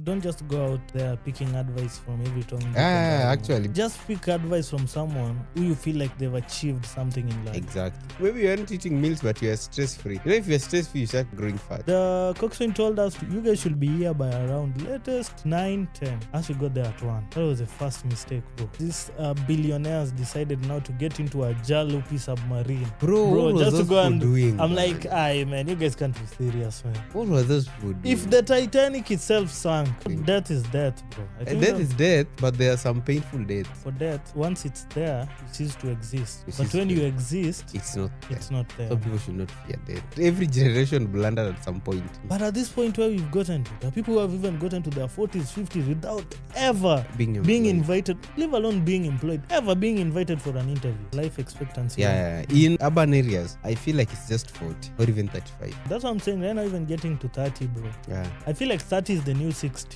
don't just go out there picking advice from every Tom, Dick, and Ah, Harry. actually. Just pick advice from someone who you feel like they've achieved something in life. Exactly. Maybe you aren't eating meals, but you are stress-free. You know, if you're stress-free, you start growing fat. The coxswain told us you guys should be here by around latest 9-10. As we got there at 1. That was the first mistake, bro. These billionaires decided now to get into a jalopy submarine. Bro, what was just to those go people and doing? I'm man? like, aye, man, you guys can't be serious, man. What were those people doing? If the Titanic itself sank, death is death, bro. I think Death is death, but there are some painful deaths. for death, once it's there, it ceases to exist. It But ceases when to you exist, It's not there. it's not there. Some people should not fear death. Every generation blundered at some point. But at this point where we've gotten to, there are people who have even gotten to their 40s, 50s without ever being employed. invited, leave alone being employed, ever being invited for an interview. Life expectancy. Yeah. In urban areas, I feel like it's just 40 or even 35. That's what I'm saying. They're not even getting to 30, bro. Yeah. I feel like 30 is the new 60.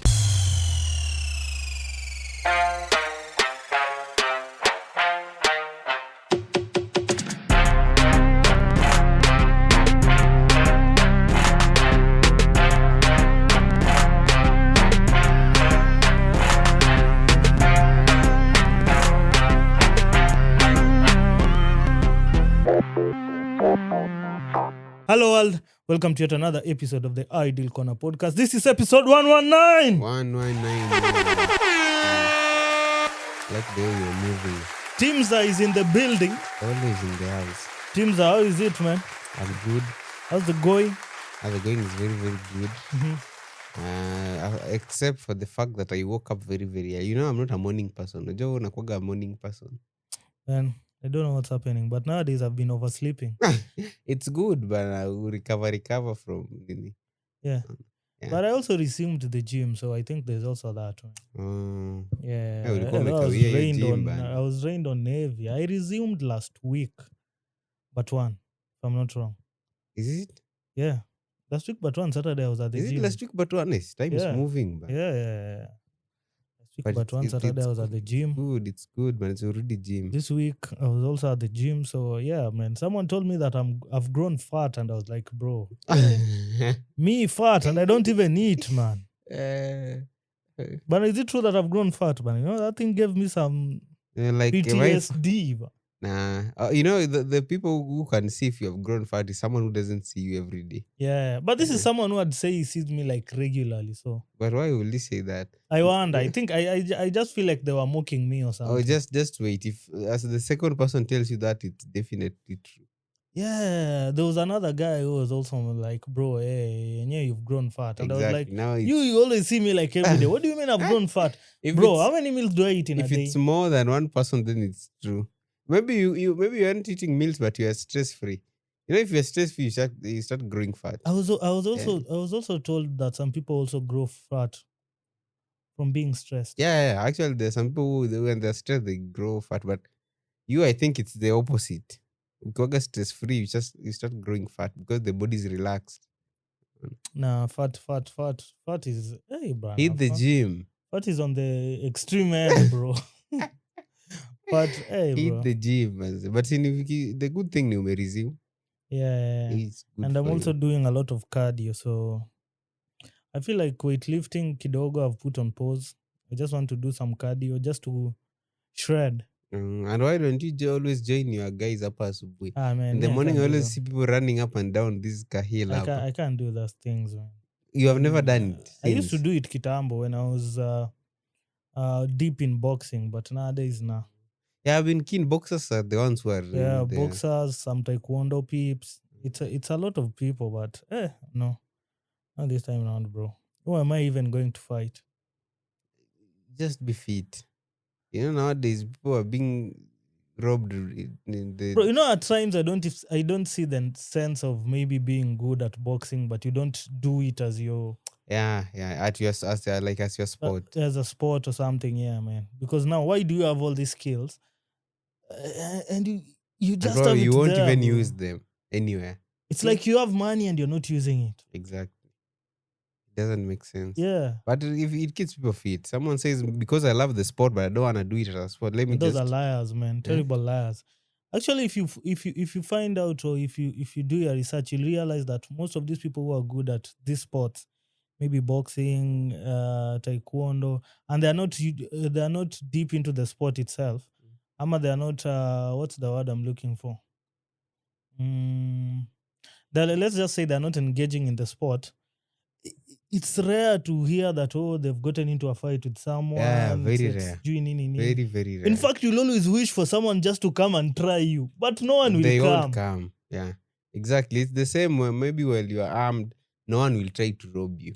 Hello world, welcome to yet another episode of the Ideal Corner podcast. This is episode 119. 119. Like the way you're moving. Timza is in the building. Always in the house. Timza, how is it, man? I'm good. How's it going? The going is very, very good. Except for the fact that I woke up very, very early. You know, I'm not a morning person. Unajua unakuwaga a morning person. Man, I don't know what's happening, but nowadays I've been oversleeping. It's good, but I will recover from Yeah. Yeah. But I also resumed the gym, so I think there's also that one. Yeah. I will I come make a was weird rained gym, on. man. I was rained on Navy. I resumed last week, but one, if I'm not wrong. Is it? Yeah. Last week, but one Saturday I was at the Is gym. it last week? But honest, time is Yeah. moving. Man. Yeah. Last week, But but one Saturday I was at the gym. It's good, man. It's already gym. This week I was also at the gym. So yeah, man. Someone told me that I've grown fat, and I was like, bro, me fat, and I don't even eat, man. But is it true that I've grown fat, man? You know, that thing gave me some like PTSD. Nah, you know, the people who can see if you have grown fat is someone who doesn't see you every day. Yeah, but this is someone who would say he sees me like regularly. So, but why will he say that? I wonder. I think I just feel like they were mocking me or something. Oh, just wait. If as the second person tells you that, it's definitely true. Yeah, there was another guy who was also like, bro, hey, yeah, you've grown fat. And Exactly. I was like, now you always see me like every day. What do you mean I've grown fat? Bro, how many meals do I eat in a if day? it's more than one person, then it's true. Maybe you aren't eating meals, but you are stress free. You know, if you're stress free, you start growing fat. I was also told that some people also grow fat from being stressed. Yeah. Actually, there's some people who, when they're stressed, they grow fat. But I think it's the opposite. Because you're stress free, you start growing fat because the body is relaxed. Nah, fat is bro. Hit the gym. Fat is on the extreme end, bro. But hey, bro. Hit the gym, but the good thing you may resume. Yeah. And I'm also doing a lot of cardio, so I feel like weightlifting kidogo I've put on pause. I just want to do some cardio just to shred. And why don't you always join your guys up asubuhi? Man, in the morning, I always see people running up and down this hill. I can't do those things, man. You have never done it? I used to do it kitambo when I was deep in boxing, but nowadays nah. Yeah, I've been keen. Boxers are the ones who are boxers, some taekwondo peeps. It's a lot of people, but no, not this time around, bro. Who am I even going to fight? Just be fit. You know, nowadays people are being robbed. Bro, you know, at times I don't see the sense of maybe being good at boxing, but you don't do it as your as your sport, as a sport or something. Yeah, man. Because now, why do you have all these skills, and you just have it you won't there, even bro. use them anywhere. It's like you have money and you're not using it. Exactly. It doesn't make sense. Yeah. But if it keeps people fit, someone says, because I love the sport, but I don't want to do it as a sport, Those are liars, man. Terrible liars. Actually, if you find out, or if you do your research, you'll realize that most of these people who are good at this sport, maybe boxing, taekwondo, and they are not deep into the sport itself. Ama they are not. What's the word I'm looking for? Mm, let's just say they're not engaging in the sport. It's rare to hear that they've gotten into a fight with Yeah, someone. very It's rare. doing Very, very rare. In fact, you'll always wish for someone just to come and try you, but no one will They come. won't come. Yeah, exactly. It's the same way. Maybe while you are armed, no one will try to rob you.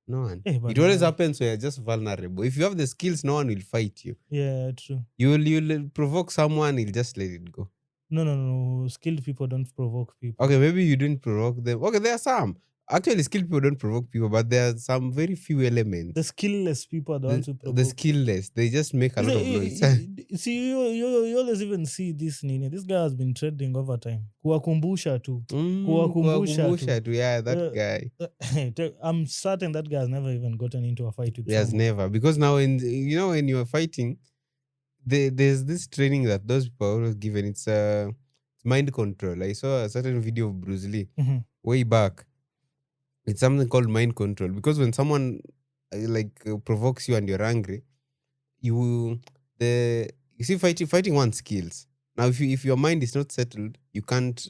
No one. It always happens when you're just vulnerable. If you have the skills, no one will fight you. Yeah, true. You'll provoke someone, he'll just let it go. No. Skilled people don't provoke people. Okay, maybe you didn't provoke them. Okay, there are some. Actually, skilled people don't provoke people, but there are some very few elements. The skillless people are the ones who provoke. The skillless, they just make a lot of noise. See, you always even see this Nini. This guy has been trending over time. Kuwakumbusha tu. Kuwakumbusha tu. Yeah, that guy. I'm certain that guy has never even gotten into a fight with He has never. Because now, when you are fighting, there's this training that those people are always given. It's mind control. I saw a certain video of Bruce Lee way back. It's something called mind control, because when someone provokes you and you're angry, you see, fighting one skills. Now, if your mind is not settled, you can't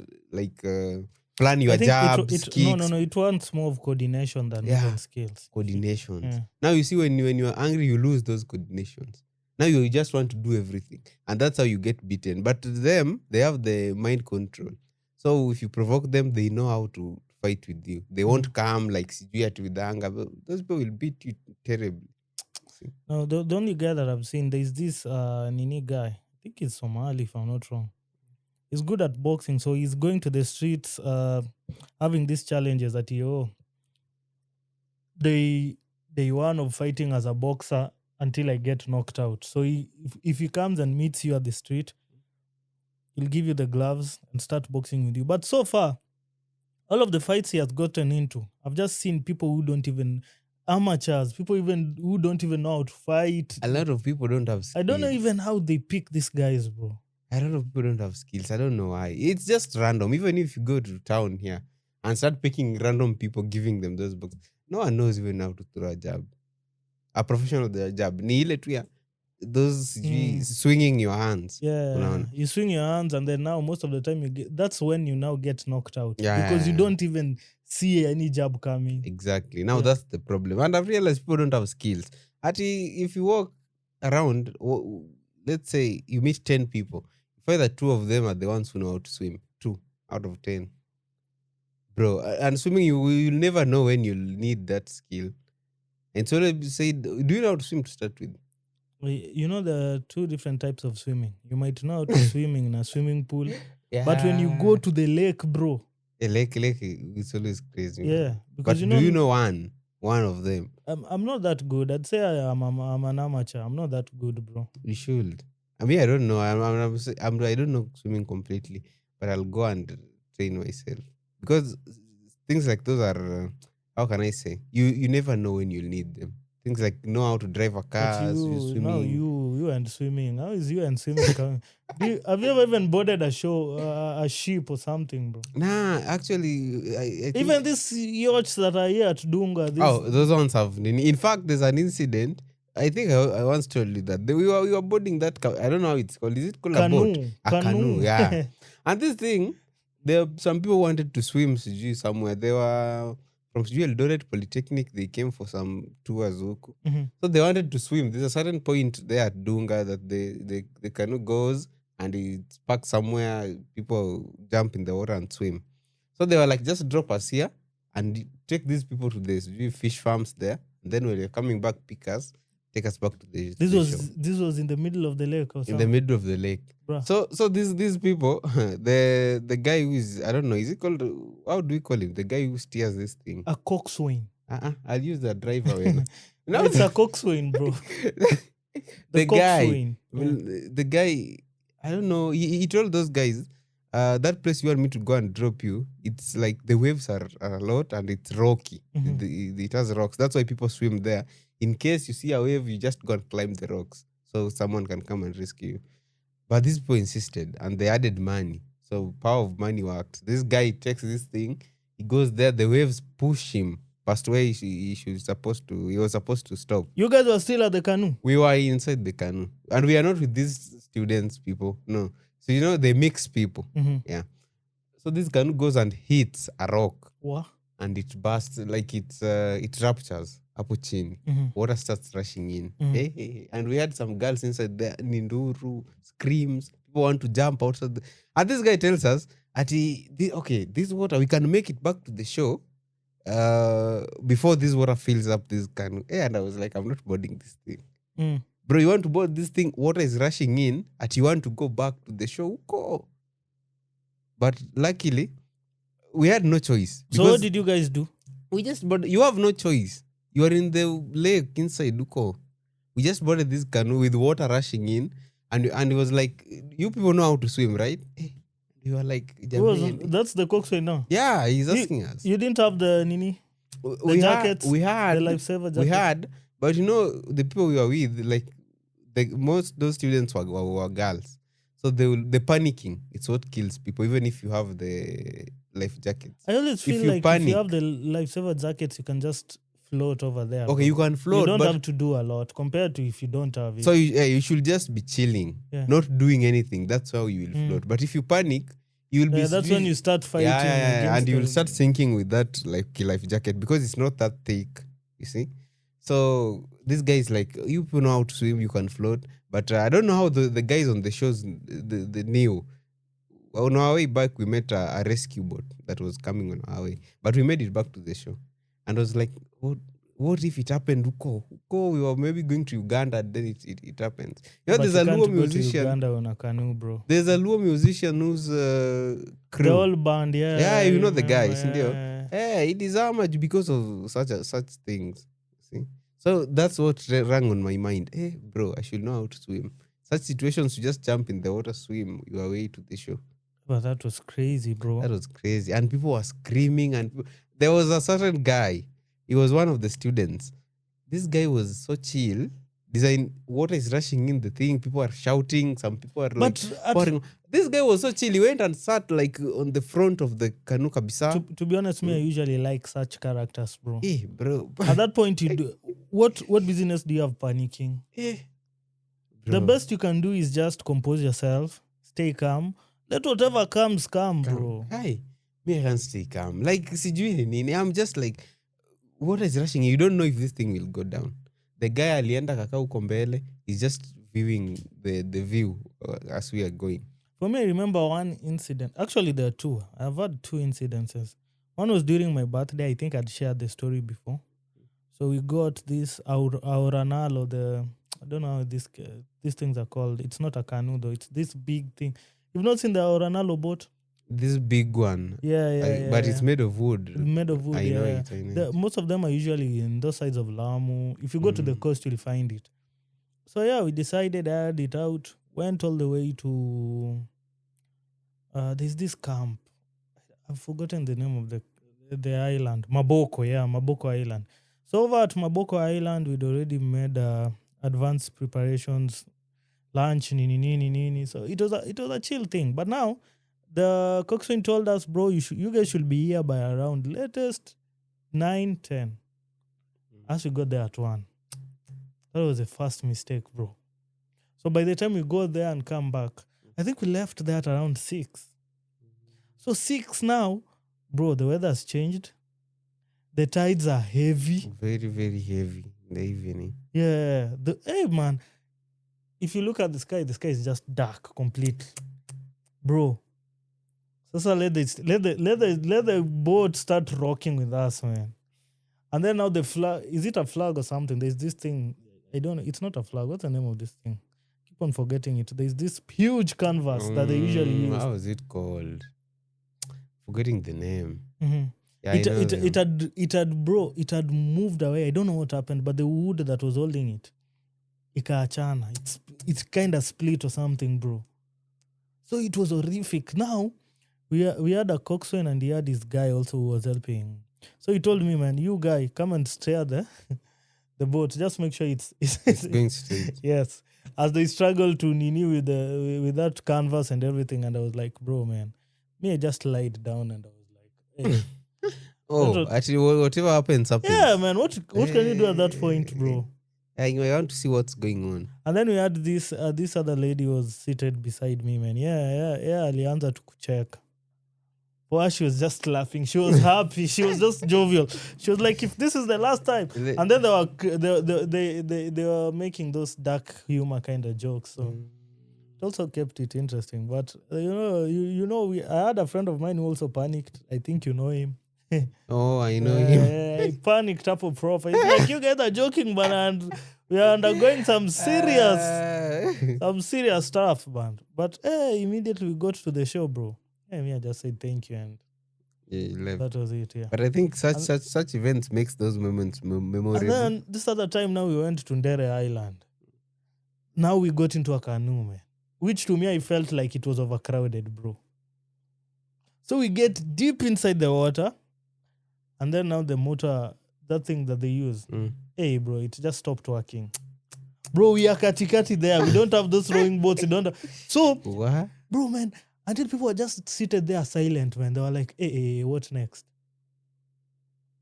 plan your jabs, kicks. No. It wants more of coordination than even skills. Coordinations. Yeah. Now you see, when you're angry, you lose those coordinations. Now you just want to do everything, and that's how you get beaten. But them, they have the mind control. So if you provoke them, they know how to fight with you. They won't come like Sijuat with anger. Those people will beat you terribly. No, the only guy that I've seen, there's this Nini guy. I think he's Somali, if I'm not wrong. He's good at boxing, so he's going to the streets, having these challenges that day one of fighting as a boxer until I get knocked out. So if he comes and meets you at the street, he'll give you the gloves and start boxing with you. But so far, all of the fights he has gotten into, I've just seen people who don't even amateurs, people even who don't even know how to fight. A lot of people don't have skills. I don't know even how they pick these guys, bro. A lot of people don't have skills. I don't know why. It's just random. Even if you go to town here and start picking random people, giving them those books, no one knows even how to throw a jab. A professional jab. Ni ile tu ya those swinging your hands. Yeah, you swing your hands, and then now most of the time that's when you now get knocked out. Because you don't even see any jab coming. Exactly. Now that's the problem. And I've realized people don't have skills. Actually, if you walk around, let's say you meet 10 people, either 2 of them are the ones who know how to swim. 2 out of 10. Bro, and swimming, you'll never know when you'll need that skill. And so they say, do you know how to swim to start with? You know, there are 2 different types of swimming. You might know how to swim in a swimming pool, but when you go to the lake, bro. A lake, it's always crazy. Yeah. But do you know one of them? I'm not that good. I'd say I'm an amateur. I'm not that good, bro. You should. I mean, I don't know. I don't know swimming completely, but I'll go and train myself. Because things like those are, how can I say? You never know when you'll need them. Things like know how to drive a car, swimming. No, you and swimming. How is you and swimming coming? Have you ever even boarded a ship or something, bro? Nah, actually, I think even these yachts that are here at Dunga. Those ones have. In fact, there's an incident. I think I once told you that we were boarding that. I don't know how it's called. Is it called canoe? A boat? A canoe, yeah. And this thing, some people wanted to swim somewhere. They were from Eldoret Polytechnic. They came for some tours. So they wanted to swim. There's a certain point there at Dunga that the canoe goes and it's parked somewhere. People jump in the water and swim. So they were like, just drop us here and take these people to the fish farms there. And then when you're coming back, pick us, take us back to the This was in the middle of the lake or something? In the middle of the lake. Bruh. So these people, the guy who is, I don't know, is it called, how do we call him? The guy who steers this thing. A coxswain. I'll use the driver. No, it's a coxswain, bro. The guy, I don't know, he told those guys, that place you want me to go and drop you, it's like the waves are a lot and it's rocky. It has rocks. That's why people swim there. In case you see a wave, you just go and climb the rocks so someone can come and rescue you. But these people insisted and they added money. So power of money worked. This guy takes this thing, he goes there, the waves push him passed away. He was supposed to stop. You guys were still at the canoe? We were inside the canoe. And we are not with these students people. No. So, they mix people. Mm-hmm. Yeah. So this canoe goes and hits a rock. What? And it bursts, like it ruptures. Hapo chini. Mm-hmm. Water starts rushing in. Mm-hmm. Hey. And we had some girls inside there. Ninduru, screams. People want to jump outside. And this guy tells us, this water, we can make it back to the shore before this water fills up this canoe. And I was like, I'm not boarding this thing. Mm. Bro, you want to board this thing, water is rushing in, and you want to go back to the shore, go. But luckily, we had no choice. So what did you guys do? But you have no choice. You are in the lake inside Duko. We just boarded this canoe with water rushing in, and it was like, you people know how to swim, right? You are like, that's the coxswain now. Yeah, he's asking us. You didn't have the nini? The jackets? We had. The lifesaver jackets? We had, but the people we were with, like, most those students were girls. So the panicking, it's what kills people, even if you have the life jackets. I always feel like if you have the lifesaver jackets, you can just float over there. Okay, you can float. You don't have to do a lot compared to if you don't have it. So you should just be chilling, not doing anything. That's how you will float. But if you panic, you will be... That's when you start fighting. And you will start sinking with that life jacket because it's not that thick, you see. So this guy is like, you know how to swim, you can float. But I don't know how the guys on the shows the knew. On our way back, we met a rescue boat that was coming on our way. But we made it back to the show. And I was like, what if it happened? We were maybe going to Uganda, and then it happens. There's a Luo musician. Uganda on a canoe, bro. There's a Luo musician who's crew. The whole band, yeah. Yeah, you know the guys. It is damaged because of such things. See? So that's what rang on my mind. Hey, bro, I should know how to swim. Such situations, you just jump in the water, swim your way to the show. But that was crazy, bro. That was crazy. And people were screaming. And there was a certain guy. He was one of the students. This guy was so chill. Water is rushing in the thing. People are shouting. Some people are pouring. This guy was so chill. He went and sat like on the front of the canoe kabisa. To be honest, me, I usually like such characters, bro. Hey, bro. At that point, you do what business do you have panicking? Hey, the best you can do is just compose yourself, stay calm. Let whatever comes come, bro. Hi. Me, I can't stay calm. Like, I'm just like, water is rushing. You don't know if this thing will go down. The guy alienda kaka uko mbele is just viewing the view as we are going. For me, I remember one incident. Actually, there are two. I've had two incidences. One was during my birthday. I think I'd shared the story before. So we got this Auranalo, I don't know how these things are called. It's not a canoe though. It's this big thing. You've not seen the Auranalo boat? This big one. Yeah. But it's made of wood. Made of wood, I know it. Most of them are usually in those sides of Lamu. If you go to the coast, you'll find it. So we decided, I had it out, went all the way to... there's this camp. I've forgotten the name of the island. Maboko Island. So over at Maboko Island, we'd already made advanced preparations, lunch, nini. So it was a chill thing. But now, the coxswain told us, bro, you guys should be here by around latest 9-10. As we got there at 1. That was the first mistake, bro. So by the time we go there and come back, I think we left there at around 6. So 6 now, bro, the weather's changed. The tides are heavy. Very, very heavy in the evening. Yeah. Hey, man. If you look at the sky is just dark completely. Bro. So let the boat start rocking with us, man. And then now the flag, is it a flag or something? There's this thing. I don't know. It's not a flag. What's the name of this thing? Keep on forgetting it. There's this huge canvas that they usually use. How is it called? Forgetting the name. Mm-hmm. Yeah, it had moved away. I don't know what happened, but the wood that was holding it, ikaachana. It's kind of split or something, bro. So it was horrific. Now, we had a coxswain and he had this guy also who was helping. So he told me, man, you guy, come and steer the boat. Just make sure it's going straight. Yes. As they struggled to nini with that canvas and everything, and I was like, bro, man, me, I just lied down and I was like, hey. Oh, actually, whatever happens. Yeah, man. What can you do at that point, bro? I want to see what's going on. And then we had this other lady was seated beside me, man. Yeah. Alianza to kucheka. Well, she was just laughing. She was happy. She was just jovial. She was like, "If this is the last time," and then they were making those dark humor kind of jokes. So it also kept it interesting. But I had a friend of mine who also panicked. I think you know him. Oh, I know him. He panicked up a proper. He's like, "You guys are joking, man, and we are undergoing some serious stuff, man." But immediately we got to the show, bro. I just said thank you, and you left. That was it. Yeah. But I think such events makes those moments memorable. And then this other time, now we went to Ndere Island. Now we got into a canoe, man, which to me I felt like it was overcrowded, bro. So we get deep inside the water, and then now the motor, that thing that they use, hey, bro, it just stopped working. Bro, we are katikati there. We don't have those rowing boats. We don't have... So, what? Bro, man, until people were just seated there silent, man. They were like, hey, what next?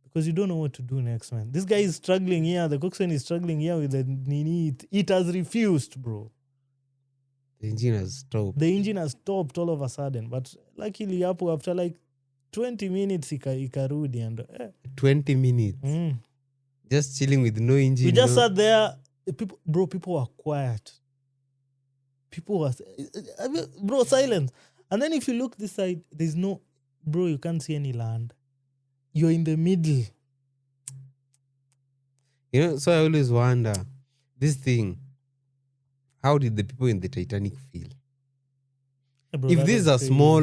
Because you don't know what to do next, man. This guy is struggling here. The coxswain is struggling here with the nini. It has refused, bro. The engine has stopped. The engine has stopped all of a sudden. But luckily, hapo after like 20 minutes, ikarudi. And 20 minutes? Just chilling with no engine. We just sat there. People were quiet. People were... Bro, silence. And then if you look this side, there's no... Bro, you can't see any land. You're in the middle. So I always wonder, this thing, how did the people in the Titanic feel? Yeah, bro, if this is a small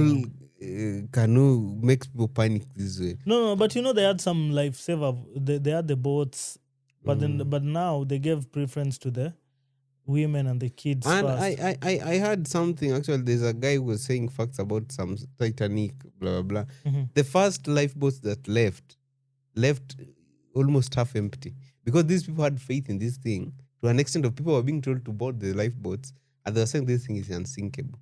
canoe, makes people panic this way. No, but they had some lifesaver. They had the boats, but but now they gave preference to the women and the kids and first. I heard something. Actually, there's a guy who was saying facts about some Titanic, blah, blah, blah. The first lifeboats that left almost half empty. Because these people had faith in this thing to an extent of people were being told to board the lifeboats, and they were saying this thing is unsinkable.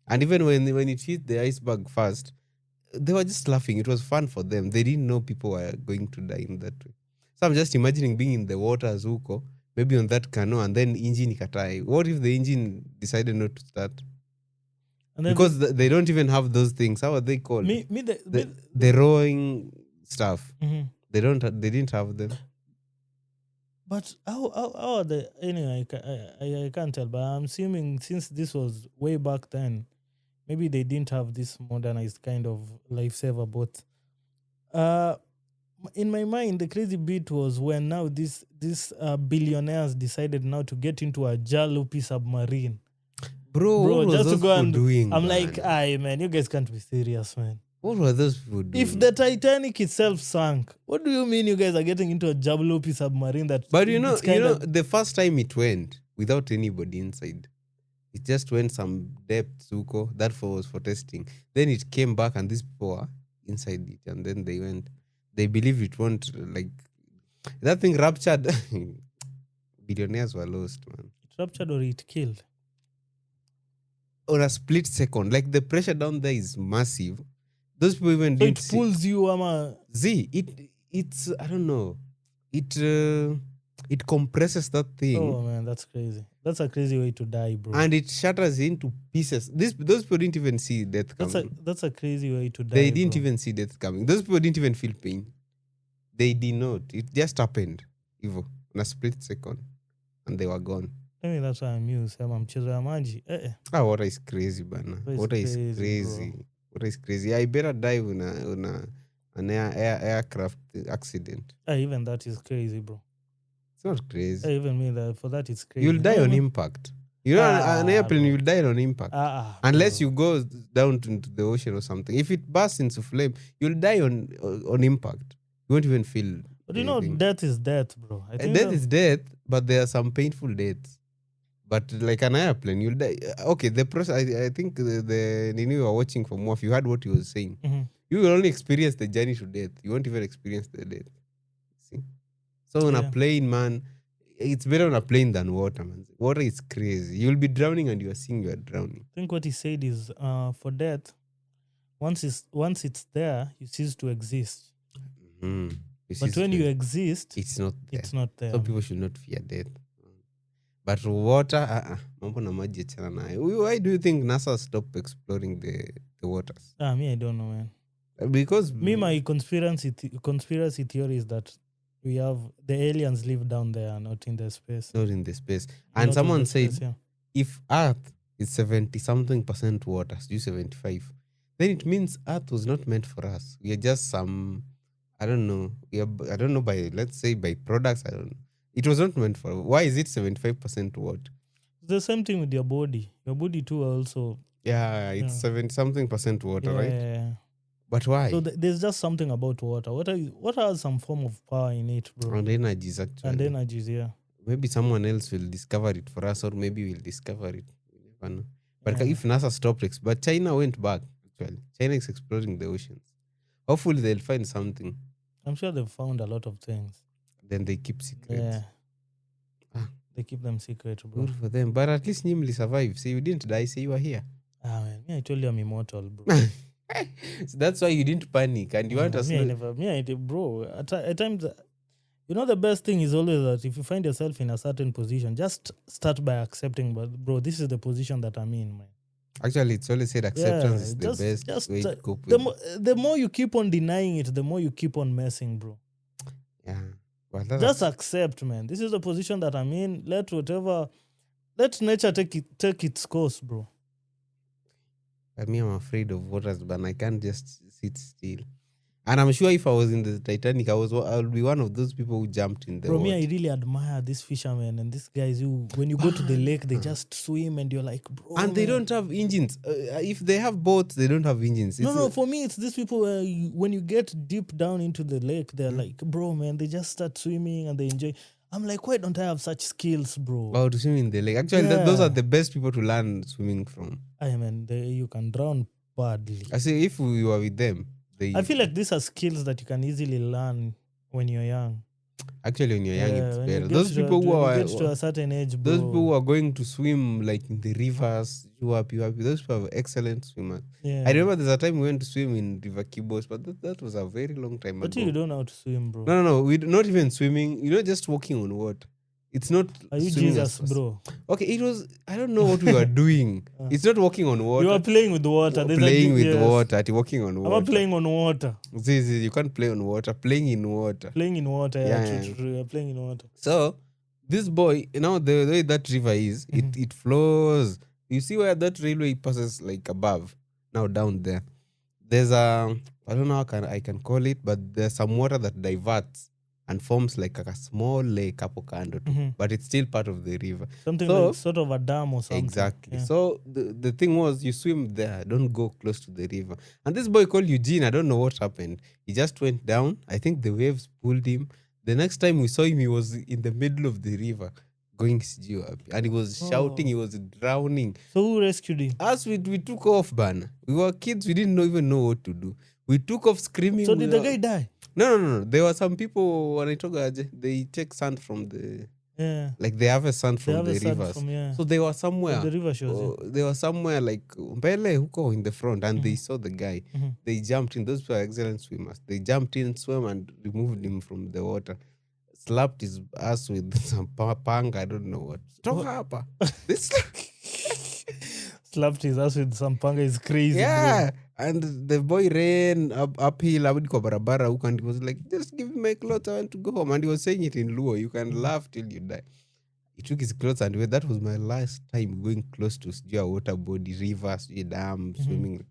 And even when it hit the iceberg first, they were just laughing. It was fun for them. They didn't know people were going to die in that way. So I'm just imagining being in the water as Uko, maybe on that canoe, and then engine ikatai. What if the engine decided not to start? Because they don't even have those things. How are they called? The rowing stuff. They didn't have them. But how are they? Anyway, I can't tell. But I'm assuming since this was way back then, maybe they didn't have this modernized kind of lifesaver boat. In my mind, the crazy bit was when now these billionaires decided now to get into a jalopy submarine. Bro, what was those people doing? I'm like, man, you guys can't be serious, man. What were those people doing? If the Titanic itself sank, what do you mean you guys are getting into a jalopy submarine that... But the first time it went without anybody inside, it just went some depth, Zuko. That was for testing. Then it came back and these people were inside it, and then they went. They believe it won't, like... That thing ruptured. Billionaires were lost, man. It ruptured or it killed? On a split second. Like, the pressure down there is massive. Those people even didn't see. It pulls you, Ama. It's I don't know. It compresses that thing. Oh man, that's crazy. That's a crazy way to die, bro. And it shatters into pieces. Those people didn't even see death coming. That's a crazy way to die. They didn't even see death coming. Those people didn't even feel pain. They did not. It just happened, Evo, in a split second, and they were gone. I mean, that's why I'm used. I'm mchezo ya maji. Water is crazy, bana. Water is crazy. Bro. Water is crazy. I better dive on an aircraft accident. Even that is crazy, bro. It's not crazy. Even me, for that it's crazy. You'll die on impact. An airplane, you'll die on impact. Unless you go down into the ocean or something. If it bursts into flame, you'll die on impact. You won't even feel But anything. Death is death, bro. Death is death, but there are some painful deaths. But like an airplane, you'll die. Okay, the process, I think the Nini you were watching from off, you heard what he was saying. You will only experience the journey to death. You won't even experience the death. See? So on a plane, man, it's better on a plane than water, man. Water is crazy. You'll be drowning and you are seeing you are drowning. I think what he said is for death, once it's there, you cease to exist. Mm. But when you exist, it's not there. it's not there. So people should not fear death. But water, mambo na maji achana nayo. Why do you think NASA stopped exploring the waters? Me, I don't know, man. Because my conspiracy theory is that we have the aliens live down there, not in the space. Not in the space. And someone said, space, yeah. if Earth is 70-something% water, 75, then it means Earth was not meant for us. We are just some, I don't know. I don't know, let's say by products. I don't know. It was not meant for. Why is it 75% water? The same thing with your body. Your body too also. Yeah, it's 70-something% water, right? Yeah. But why? So there's just something about water. Water has some form of power in it, bro. And energies, actually. And energies, yeah. Maybe someone else will discover it for us, or maybe we'll discover it. We never know. But if NASA stopped, but China went back, actually. China is exploring the oceans. Hopefully they'll find something. I'm sure they've found a lot of things. Then they keep secrets. Yeah. They keep them secret, bro. Good for them. But at least you survived. So you didn't die, so you were here. Man, I told you I'm immortal, bro. So that's why you didn't panic. And you want us to... Bro, at times... the best thing is always that if you find yourself in a certain position, just start by accepting, but bro, this is the position that I'm in, man. Actually, it's always said acceptance is the best way to cope with it. The more you keep on denying it, the more you keep on messing, bro. Yeah. Well, just accept, man. This is the position that I'm in. Let nature take its course, bro. I mean, I'm afraid of waters, but I can't just sit still. And I'm sure if I was in the Titanic, I'll be one of those people who jumped in the water. Bro, I really admire these fishermen and these guys who, when you go to the lake, they just swim and you're like, bro. And they don't have engines. If they have boats, they don't have engines. No, for me, it's these people where when you get deep down into the lake, they're like, bro, man, they just start swimming and they enjoy. I'm like, why don't I have such skills, bro? Oh, to swim in the lake. Actually, those are the best people to learn swimming from. I mean, you can drown badly. I say, if we were with them, I feel like these are skills that you can easily learn when you're young. Actually, when you're young, it's better. Those people who are to a certain age, bro. Those people who are going to swim like in the rivers, those people are excellent swimmers. Yeah. I remember there's a time we went to swim in River Kibos, but that was a very long time ago. But you don't know how to swim, bro. No, we're not even swimming. Just walking on water. It's not. Are you Jesus, bro? Okay, it was. I don't know what we were doing. It's not walking on water. You are playing with the water. Playing with water. Walking on water. I'm playing on water. You can't play on water. Playing in water. Playing in water. Yeah. True. Playing in water. So this boy, the way that river is, it flows. You see where that railway passes like above. Now down there, there's I don't know how I can call it, but there's some water that diverts and forms like a small lake hapo kando, but it's still part of the river. Something like sort of a dam or something. Exactly. Yeah. So the thing was, you swim there, don't go close to the river. And this boy called Eugene, I don't know what happened. He just went down. I think the waves pulled him. The next time we saw him, he was in the middle of the river going up, and he was shouting, he was drowning. So who rescued him? Us, we took off, man. We were kids, we didn't even know what to do. We took off screaming. So did the guy die? No. There were some people, when I talk, they take sand from the... Yeah. Like they have a sand from the rivers. So they were somewhere. The river shows they were somewhere like Mbele huko in the front, and they saw the guy. They jumped in. Those were excellent swimmers. They jumped in, swam, and removed him from the water. Slapped his ass with some panga. I don't know what. Slapped his ass with some panga is crazy. Yeah. Bro. And the boy ran uphill kwa barabara huko, and he was like, just give me my clothes, I want to go home. And he was saying it in Luo, you can laugh till you die. He took his clothes and that was my last time going close to a water body, rivers, dam, swimming.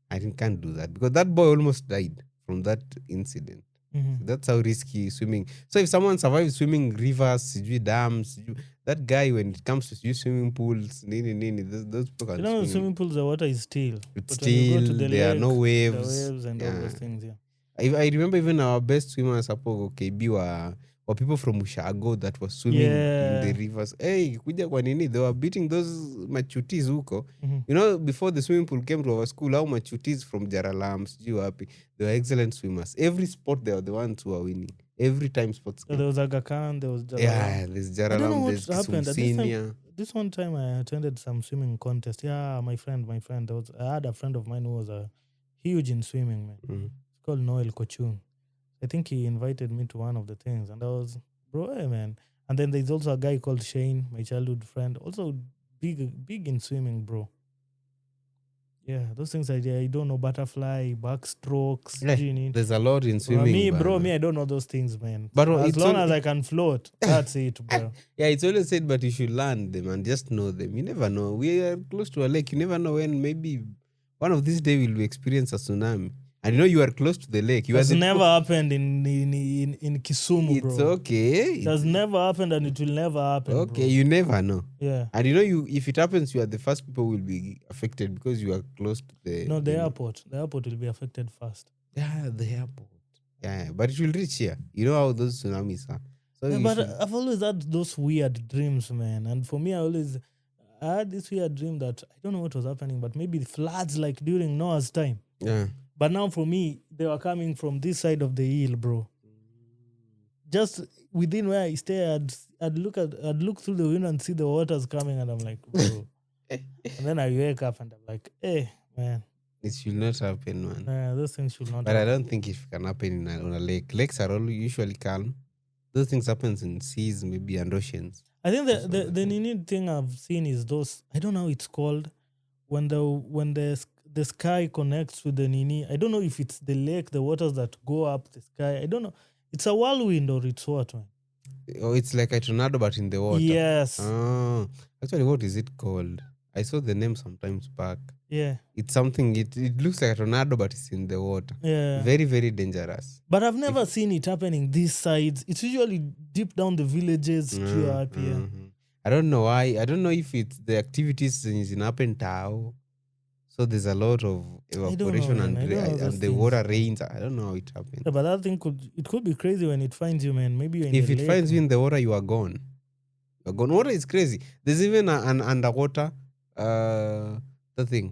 I can't do that because that boy almost died from that incident. So that's how risky swimming. So if someone survives swimming rivers, dams, that guy, when it comes to swimming pools, those people can swim. Swimming pools, the water is still. It's still, there are no waves. The waves and all those things, I remember even our best swimmers, KB, were people from Ushago that were swimming in the rivers. Hey, kuja kwa nini? They were beating those machutis huko. Before the swimming pool came to our school, how machutis from Jaralams, they were excellent swimmers. Every sport, they were the ones who were winning. Every time sports came. There was Aga Khan, there was Jaralam. Yeah, there's Jaralam, there's Sumsinia. This one time I attended some swimming contest. Yeah, my friend. I had a friend of mine who was huge in swimming, man. It's called Noel Kochung. I think he invited me to one of the things, and I was, bro, hey, man. And then there's also a guy called Shane, my childhood friend, also big in swimming, bro. Yeah, those things I don't know, butterfly, backstrokes, there's a lot in swimming. Me, I don't know those things, man. But as long as I can float, that's it, bro. Yeah, it's always said, but you should learn them and just know them. You never know. We are close to a lake. You never know when maybe one of these days we'll experience a tsunami. And you are close to the lake. It's never happened in Kisumu, bro. It's okay. It has never happened and it will never happen. Okay, bro. you never know. Yeah. And if it happens, you are the first people will be affected because you are close to the... No, the airport. The airport will be affected first. Yeah, the airport. Yeah, but it will reach here. You know how those tsunamis are. So yeah, but I've always had those weird dreams, man. And for me, I had this weird dream that I don't know what was happening, but maybe floods like during Noah's time. Yeah. But now for me, they were coming from this side of the hill, bro. Just within where I stay, I'd look through the window and see the waters coming, and I'm like, bro. And then I wake up and I'm like, hey, man. It should not happen, man. Those things should not But happen. I don't think it can happen on a lake. Lakes are usually calm. Those things happen in seas, maybe, and oceans. I think the neat thing I've seen is those, I don't know how it's called, when the sky connects with the Nini. I don't know if it's the lake, the waters that go up the sky. I don't know. It's a whirlwind or it's what, man? Oh, it's like a tornado, but in the water. Yes. Oh, actually, what is it called? I saw the name sometimes back. Yeah. It's something, it looks like a tornado, but it's in the water. Yeah. Very, very dangerous. But I've never seen it happening these sides. It's usually deep down the villages, up here. I don't know why. I don't know if it's the activities in up and down. So there's a lot of evaporation and the water rains. I don't know how it happens. Yeah, but that thing could be crazy when it finds you, man. Maybe you're in if the it lake, finds you in the water, you are gone. You're gone. Water is crazy. There's even an underwater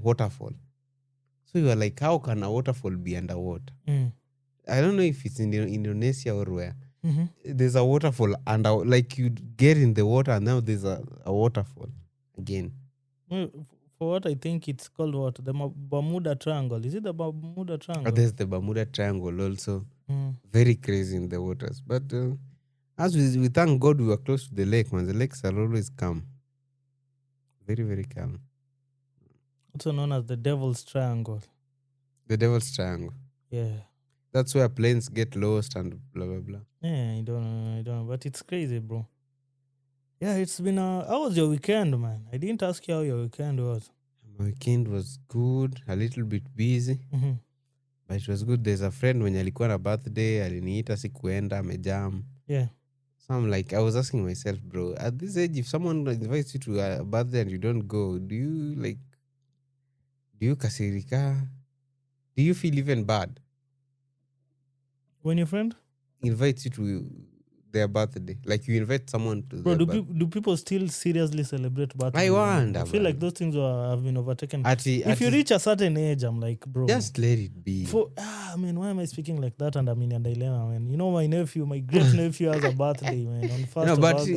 waterfall. So you are like, how can a waterfall be underwater? I don't know if it's in Indonesia or where. Mm-hmm. There's a waterfall like you get in the water and now there's a waterfall again. Well, for what I think it's called what? The Bermuda Triangle. Is it the Bermuda Triangle? There's the Bermuda Triangle also. Very crazy in the waters. But as we thank God we were close to the lake, man. The lakes are always calm. Very, very calm. Also known as the Devil's Triangle. The Devil's Triangle. Yeah. That's where planes get lost and blah, blah, blah. Yeah, I don't know. But it's crazy, bro. Yeah, it's been how was your weekend, man? I didn't ask you how your weekend was. My weekend was good, a little bit busy. Mm-hmm. But it was good. There's a friend when alikuwa na birthday, aliniita sikuenda, amejam. Yeah. So I'm like, I was asking myself, bro, at this age, if someone invites you to a birthday and you don't go, do you kasirika? Do you feel even bad? When your friend invites you to their birthday, like you invite someone to their birthday. Do people still seriously celebrate birthday? I wonder. I feel like those things have been overtaken. If you reach a certain age, I'm like, bro, just let it be. Why am I speaking like that? And I'm in Andailena, man. You know, my great nephew has a birthday, man, on 1st of August.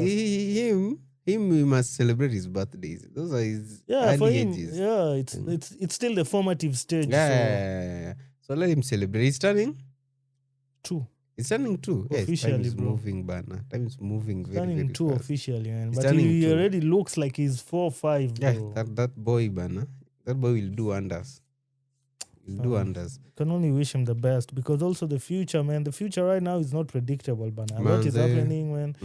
Him, we must celebrate his birthdays. Those are his early ages. Yeah, it's still the formative stage. Yeah. So let him celebrate. He's turning 2. It's turning 2. Officially, time is bro. moving, Bana. Time is moving very, turning very 2 fast. Officially, man. But he already looks like he's 4 or 5, bro. Yeah, that boy, Bana. That boy will do wonders. He'll do wonders. Can only wish him the best, because also the future, man. The future right now is not predictable, Bana. What is happening, man?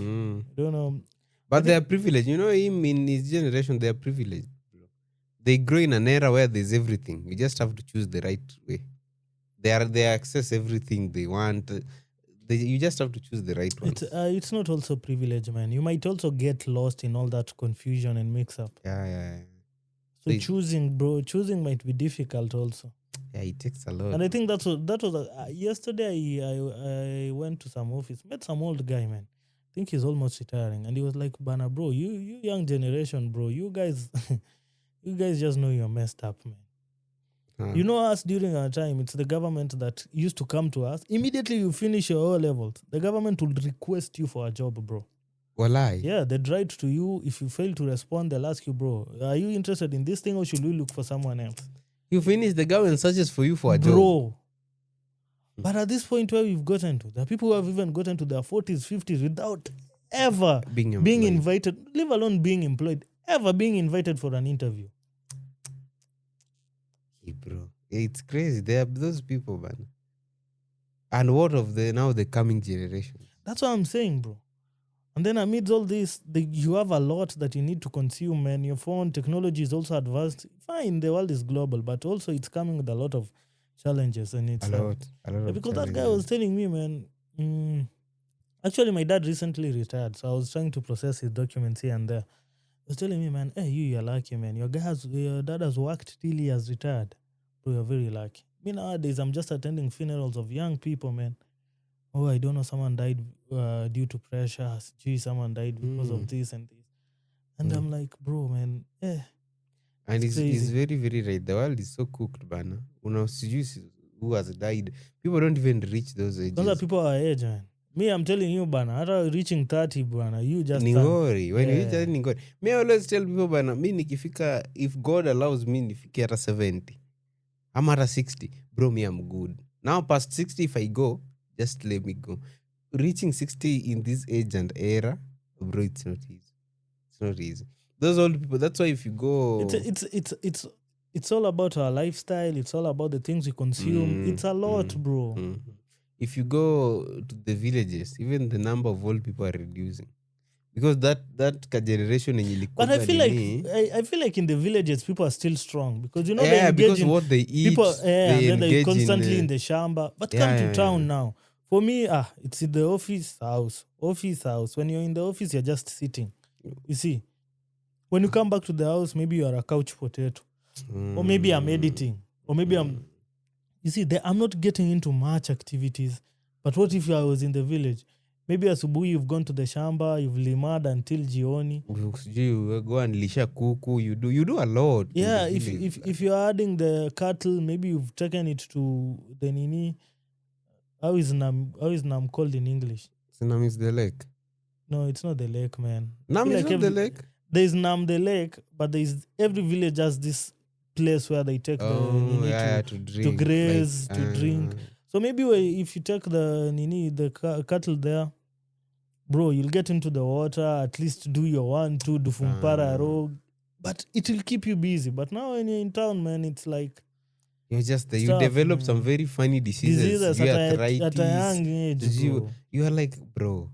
I don't know. But they are privileged. You know, him in his generation, they are privileged. They grow in an era where there's everything. You just have to choose the right way. They access everything they want. You just have to choose the right one. It's not also privilege, man. You might also get lost in all that confusion and mix-up. Yeah. So choosing might be difficult also. Yeah, it takes a lot. And I think that was yesterday. I went to some office, met some old guy, man. I think he's almost retiring, and he was like, "Bana, bro, you young generation, bro, you guys, you guys just know you're messed up, man." You know, us during our time, it's the government that used to come to us. Immediately you finish your O levels, the government will request you for a job, bro. Walai. Yeah, they'd write to you. If you fail to respond, they'll ask you, bro, are you interested in this thing or should we look for someone else? You finish, the government searches for you for a job. Bro. But at this point where we've gotten to, there are people who have even gotten to their 40s, 50s without ever being invited, leave alone being employed, ever being invited for an interview. Hey, bro, it's crazy. There are those people, man. And what of the coming generation? That's what I'm saying, bro. And then amidst all this, you have a lot that you need to consume, and your phone technology is also advanced. Fine, the world is global, but also it's coming with a lot of challenges, and it's a lot of because challenges. That guy was telling me, man. Actually, my dad recently retired, so I was trying to process his documents here and there. He was telling me, man, hey, you're lucky, man. Your dad has worked till he has retired. Bro, you're very lucky. Me nowadays, I'm just attending funerals of young people, man. Oh, I don't know, someone died due to pressure. Gee, someone died because of this and this. And I'm like, bro, man, and he's very, very right. The world is so cooked, bana. Who has died. People don't even reach those ages. Those are people our age, man. Me, I'm telling you, bana, after reaching 30, bana, you just Ningori. When you reach Ningori. Me, I always tell people, bana, me nikifika, if God allows me nifike at 70, I'm at 60. Bro, me, I'm good. Now, past 60, if I go, just let me go. Reaching 60 in this age and era, bro, it's not easy. It's not easy. Those old people, that's why if you go... It's all about our lifestyle. It's all about the things we consume. It's a lot, bro. If you go to the villages, even the number of old people are reducing. Because that generation in But I feel like in the villages people are still strong because because what they eat, people, they constantly in the shamba. But come to town now. For me, it's in the office house. When you're in the office, you're just sitting. You see, when you come back to the house, maybe you are a couch potato, or maybe I'm editing, or maybe I'm. You see, I'm not getting into much activities. But what if I was in the village? Maybe asubuhi you've gone to the shamba, you've limad until jioni. You go and lisha kuku. You do a lot. Yeah, if you're adding the cattle, maybe you've taken it to the nini. How is Nam called in English? Nam is the lake. No, it's not the lake, man. Nam is not the lake. There is Nam the lake, but there is every village has this place where they take the nini to graze, to drink. So maybe if you take the cattle there, bro, you'll get into the water, at least do your 1-2 dufumpara road, but it will keep you busy. But now when you're in town, man, it's like you're just there. You develop some very funny diseases at a young age, bro. You are like, bro.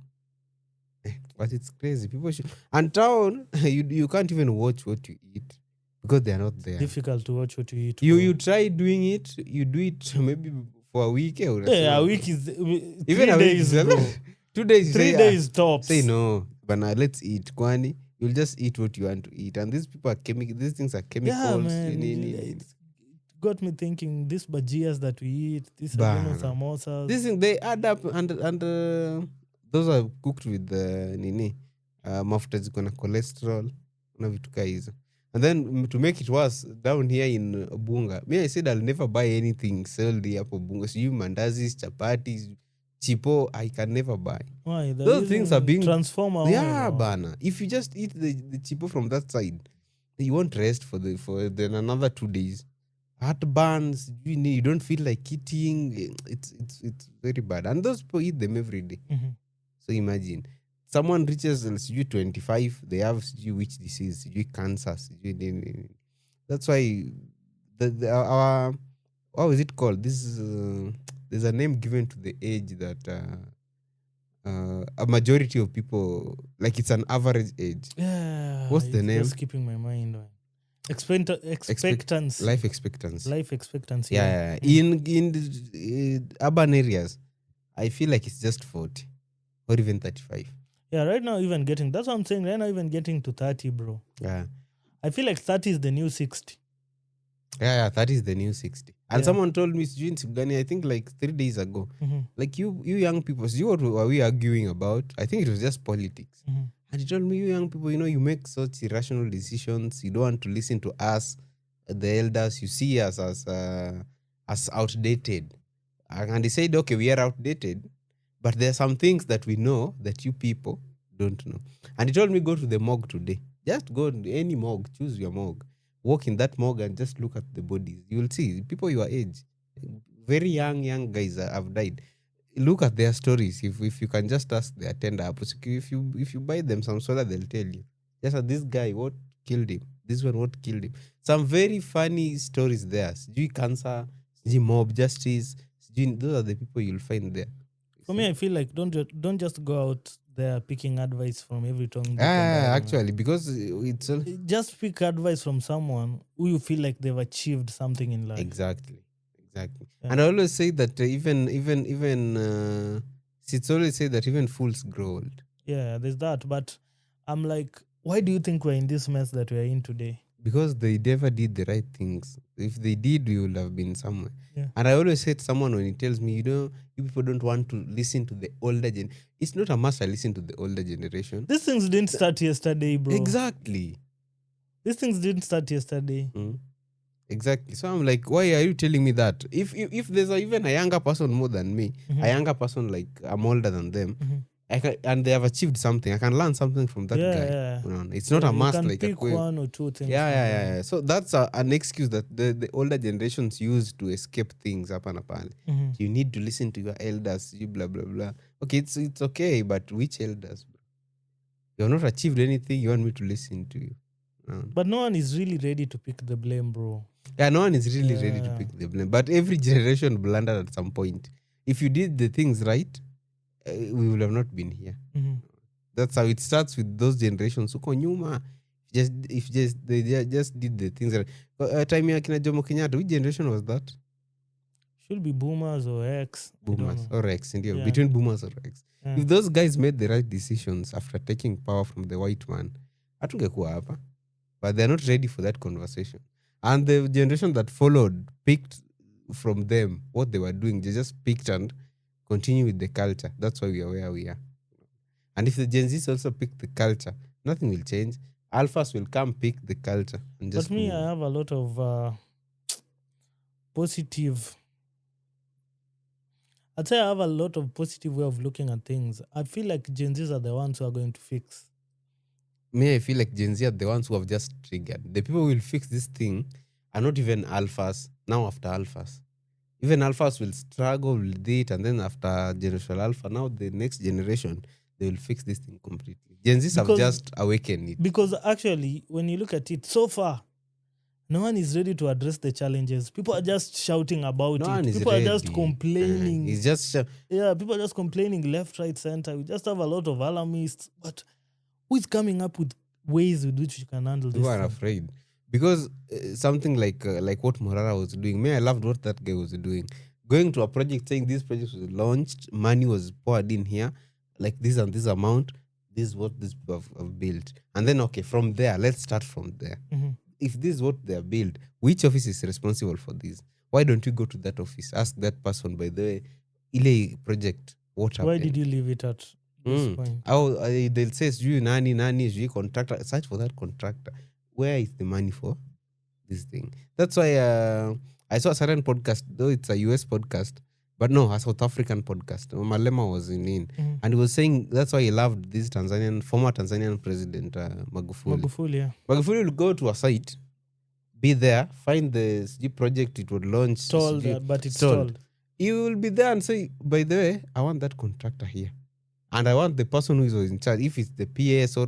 But it's crazy. People should. And town, you can't even watch what you eat because they are not there. Difficult to watch what you eat. You try doing it. You do it maybe for a week. Or a week is even 3 days, bro. 2 days. 3 days tops. Say no, but now let's eat. Kwani, you'll just eat what you want to eat. And these people are these things are chemicals. Yeah, man. It got me thinking, these bajias that we eat, these samosas. These things, they add up and those are cooked with mafuta ziko na cholesterol na vitu kaa hizo. And then to make it worse, down here in Bunga, me I said I'll never buy anything sold here hapo Bunga. So you mandazis, chapatis, chipo, I can never buy. Why? Those things are being transformed. Yeah, bana. If you just eat the chipo from that side, you won't rest for then another 2 days. Heartburns, you don't feel like eating. It's very bad. And those people eat them every day. Mm-hmm. So imagine someone reaches 25, they have which disease, cancer. That's why our what is it called? This is there's a name given to the age that a majority of people, like it's an average age. Yeah. What's the name? Just keeping my mind on. Expectancy. Life expectancy. Life expectancy. Yeah. In urban areas, I feel like it's just 40 or even 35. Yeah, right now that's what I'm saying. Right now even getting to 30, bro. Yeah. I feel like 30 is the new 60. Yeah, 30 is the new 60. And someone told me, I think like 3 days ago, like you young people, what were we arguing about? I think it was just politics. Mm-hmm. And he told me, you young people, you make such irrational decisions. You don't want to listen to us, the elders. You see us as outdated. And he said, okay, we are outdated, but there are some things that we know that you people don't know. And he told me, go to the morgue today. Just go to any morgue, choose your morgue. Walk in that morgue and just look at the bodies. You will see people your age. very young guys have died. Look at their stories. If you can just ask their tender, if you buy them some soda, they'll tell you. Just this guy, what killed him? This one, what killed him? Some very funny stories there. Sijui cancer, sijui mob justice. Those are the people you'll find there. For me, I feel like don't just go out there picking advice from every tongue. Deep and Actually, because it's all... just pick advice from someone who you feel like they've achieved something in life. Exactly. Yeah. And I always say that it's always say that even fools grow old. Yeah, there's that. But I'm like, why do you think we're in this mess that we're in today? Because they never did the right things. If they did, we would have been somewhere. Yeah. And I always say to someone when he tells me, you people don't want to listen to the older gen. It's not a must I listen to the older generation. These things didn't start yesterday, bro. Exactly. These things didn't start yesterday. Exactly. So I'm like, why are you telling me that? If there's even a younger person more than me, a younger person like I'm older than them, and they have achieved something, I can learn something from that guy. Yeah. It's not a must. You can like pick one or two things. Yeah. So that's an excuse that the older generations use to escape things. You need to listen to your elders. You blah blah blah. Okay, it's okay, but which elders? You have not achieved anything. You want me to listen to you? But no one is really ready to pick the blame, bro. Yeah, no one is really ready to pick the blame. But every generation blundered at some point. If you did the things right, we would have not been here. That's how it starts with those generations. Uko nyuma, they just did the things right. Time ya kina Jomo Kenyatta, which generation was that? Should be boomers or X. Boomers or X, indeed. Between boomers or X. Yeah. If those guys made the right decisions after taking power from the white man, hatungekuwa hapa. But they're not ready for that conversation. And the generation that followed picked from them what they were doing. They just picked and continue with the culture. That's why we are where we are. And if the Gen Zs also pick the culture, nothing will change. Alphas will come pick the culture. And just but me, I have a lot of positive... I'd say I have a lot of positive way of looking at things. I feel like Gen Zs are the ones who are going to fix. Me, I feel like Gen Z are the ones who have just triggered. The people who will fix this thing are not even alphas, now after alphas. Even alphas will struggle with it, and then after generational alpha, now the next generation, they will fix this thing completely. Gen Zs have just awakened it. Because actually, when you look at it, so far, no one is ready to address the challenges. People are just shouting about it. People are just complaining. It's just... people are just complaining left, right, center. We just have a lot of alarmists, but... who is coming up with ways with which you can handle this? Who are afraid. Because something like what Morara was doing, I loved what that guy was doing. Going to a project saying this project was launched, money was poured in here, like this and this amount, this is what these people have built. And then, okay, from there, let's start from there. If this is what they have built, which office is responsible for this? Why don't you go to that office? Ask that person, by the way, Ile project, what happened? Why did you leave it at... they'll say nani contractor. Search for that contractor. Where is the money for this thing? That's why I saw a certain podcast, though it's a US podcast, but no, a South African podcast. Malema was in and he was saying that's why he loved this former Tanzanian president Magufuli. Magufuli will go to a site, be there, find the project it would launch. But it's stalled. He will be there and say, by the way, I want that contractor here. And I want the person who is in charge, if it's the PS or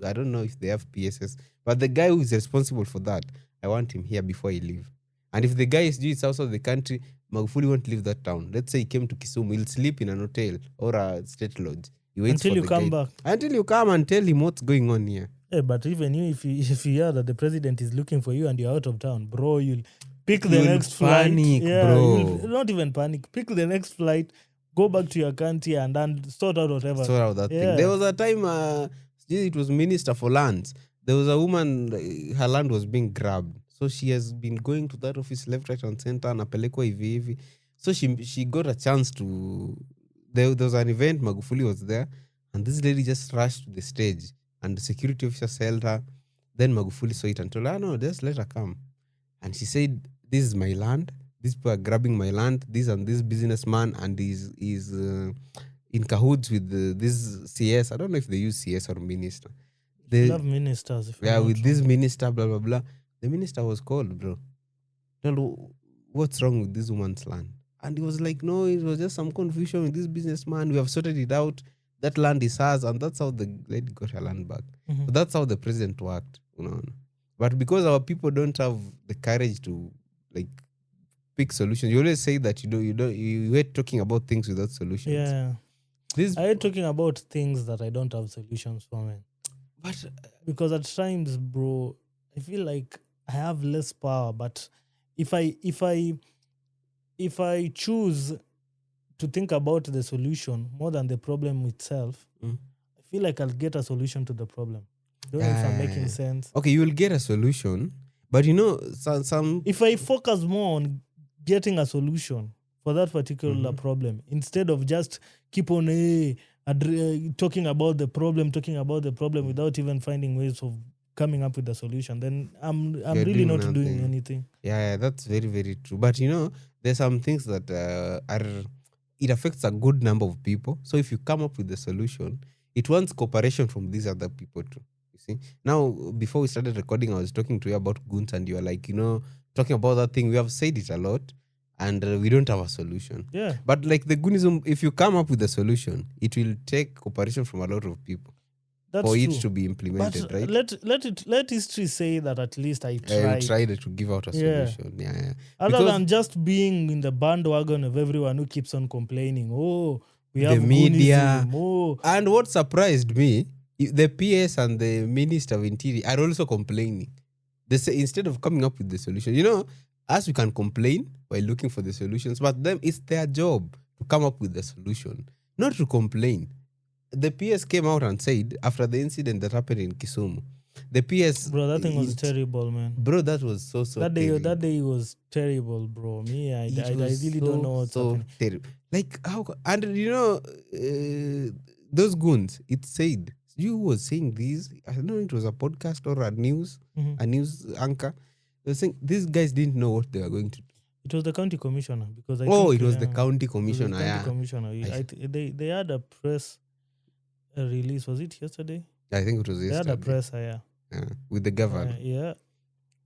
I don't know if they have PSS, but the guy who is responsible for that, I want him here before he leave. And if the guy is due outside of the country, Magufuli won't leave that town. Let's say he came to Kisumu, he'll sleep in an hotel or a state lodge. He waits until you come back. Until you come and tell him what's going on here. Yeah, but even you, if you hear that the president is looking for you and you're out of town, bro, you'll pick the next flight. Bro. Not even panic. Pick the next flight. Go back to your country and then sort out whatever. Sort out that thing. There was a time, it was Minister for Lands. There was a woman, her land was being grabbed. So she has been going to that office left, right, and center, napelekwa hivi. So she got a chance to... There was an event, Magufuli was there, and this lady just rushed to the stage, and the security officer held her. Then Magufuli saw it and told her, no, just let her come. And she said, this is my land. These people are grabbing my land. This and this businessman, and is in cahoots with this CS. I don't know if they use CS or minister. They love ministers. With this minister, blah, blah, blah. The minister was called, bro. Tell what's wrong with this woman's land? And he was like, no, it was just some confusion with this businessman. We have sorted it out. That land is ours. And that's how the lady got her land back. So that's how the president worked. But because our people don't have the courage to like pick solutions, you always say that you hate talking about things without solutions. Yeah. I hate talking about things that I don't have solutions for, man. But because at times, bro, I feel like I have less power. But if I choose to think about the solution more than the problem itself, I feel like I'll get a solution to the problem. Don't know if I'm making sense. Okay, you will get a solution, but some if I focus more on getting a solution for that particular problem instead of just keep on talking about the problem without even finding ways of coming up with a solution, then I'm really not doing anything. Yeah, that's very, very true. But there's some things that it affects a good number of people. So if you come up with the solution, it wants cooperation from these other people too. You see? Now, before we started recording, I was talking to you about goons, and you were like, talking about that thing. We have said it a lot, and we don't have a solution. Yeah. But like the goonism, if you come up with a solution, it will take cooperation from a lot of people. That's for true. It to be implemented, but right? let history say that at least I tried. Tried to give out a solution. Yeah. Other than just being in the bandwagon of everyone who keeps on complaining, we have the media. Goonism, And what surprised me, the PS and the Minister of Interior are also complaining. They say instead of coming up with the solution, us we can complain while looking for the solutions, but them it's their job to come up with the solution, not to complain. The PS came out and said after the incident that happened in Kisumu, the PS, bro, that thing was terrible, man. Bro, that was so that day was terrible, bro. Me, I really don't know what's happening. Terrible. Like how, and those goons. It said you was saying this. I don't know. It was a podcast or a news anchor. They were saying these guys didn't know what they were going to do. It was the county commissioner because it was the county commissioner. They had a press release. Was it yesterday? I think it was yesterday. They had a press, with the governor. Yeah.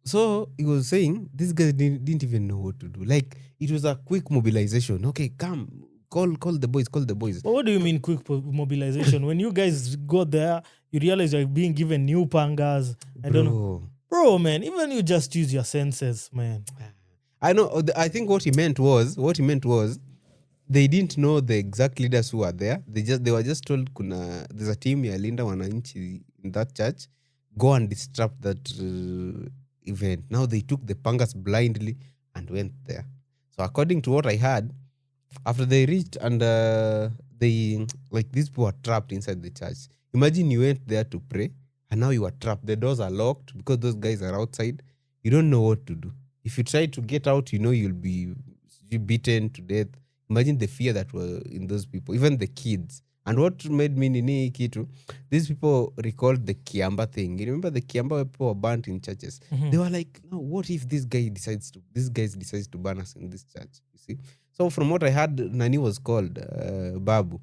So he was saying these guys didn't even know what to do. Like it was a quick mobilization. Okay, come, call the boys. But what do you mean quick mobilization? When you guys got there, you realize you're being given new pangas. I don't know. Bro, man, even you just use your senses, man. I know. I think what he meant was they didn't know the exact leaders who were there. They were just told there's a team ya Linda Wananchi in that church. Go and disrupt that event. Now they took the pangas blindly and went there. So according to what I heard, after they reached and these people were trapped inside the church. Imagine you went there to pray and now you are trapped. The doors are locked because those guys are outside. You don't know what to do. If you try to get out, you'll be beaten to death. Imagine the fear that was in those people, even the kids. And what made me nini kitu, these people recalled the Kiamba thing. You remember the Kiamba where people were burnt in churches? They were like, no, what if these guys decides to burn us in this church? You see? So from what I heard, Nani was called Babu.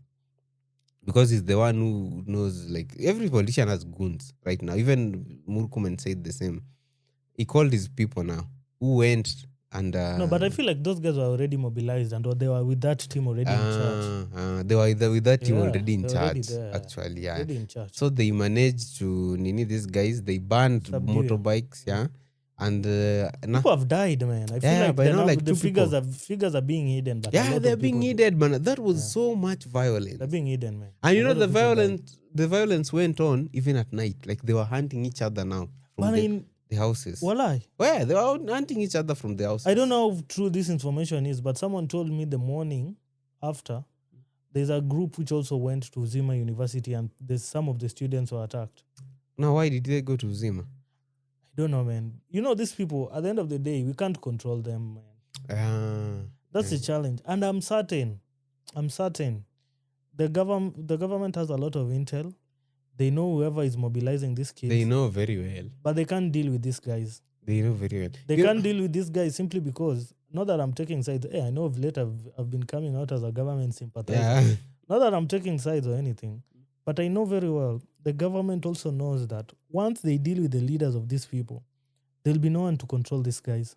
Because he's the one who knows, like, every politician has goons right now. Even Murkomen said the same. He called his people now, who went and... no, but I feel like those guys were already mobilized and they were with that team already in charge. They were with that team already in charge, actually, yeah. Already in charge. So they managed to these guys. They banned motorbikes, yeah. And people have died, man. I feel like the figures are being hidden. But they're being hidden, man. That was so much violence. They're being hidden, man. And the violence went on even at night. Like they were hunting each other now from the houses. Walai. Where they were hunting each other from the houses. I don't know how true this information is, but someone told me the morning after there's a group which also went to Zima University and some of the students were attacked. Now, why did they go to Zima? I don't know, man. These people, at the end of the day, we can't control them, man. That's the challenge. And I'm certain the government has a lot of intel. They know whoever is mobilizing these kids. They know very well. But they can't deal with these guys. They know very well. They can't deal with these guys simply because, not that I'm taking sides. I know of late I've been coming out as a government sympathizer. Yeah. Not that I'm taking sides or anything. But I know very well the government also knows that once they deal with the leaders of these people, there'll be no one to control these guys.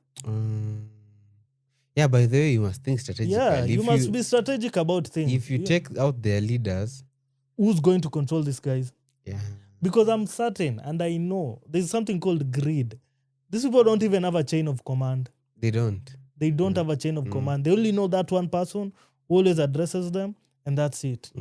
Yeah, by the way, you must think strategically. Yeah, you must be strategic about things. If you take out their leaders, who's going to control these guys? yeah, Because I'm certain and I know there's something called greed. These people don't even have a chain of command. they don't. They don't have a chain of command. They only know that one person who always addresses them, and that's it.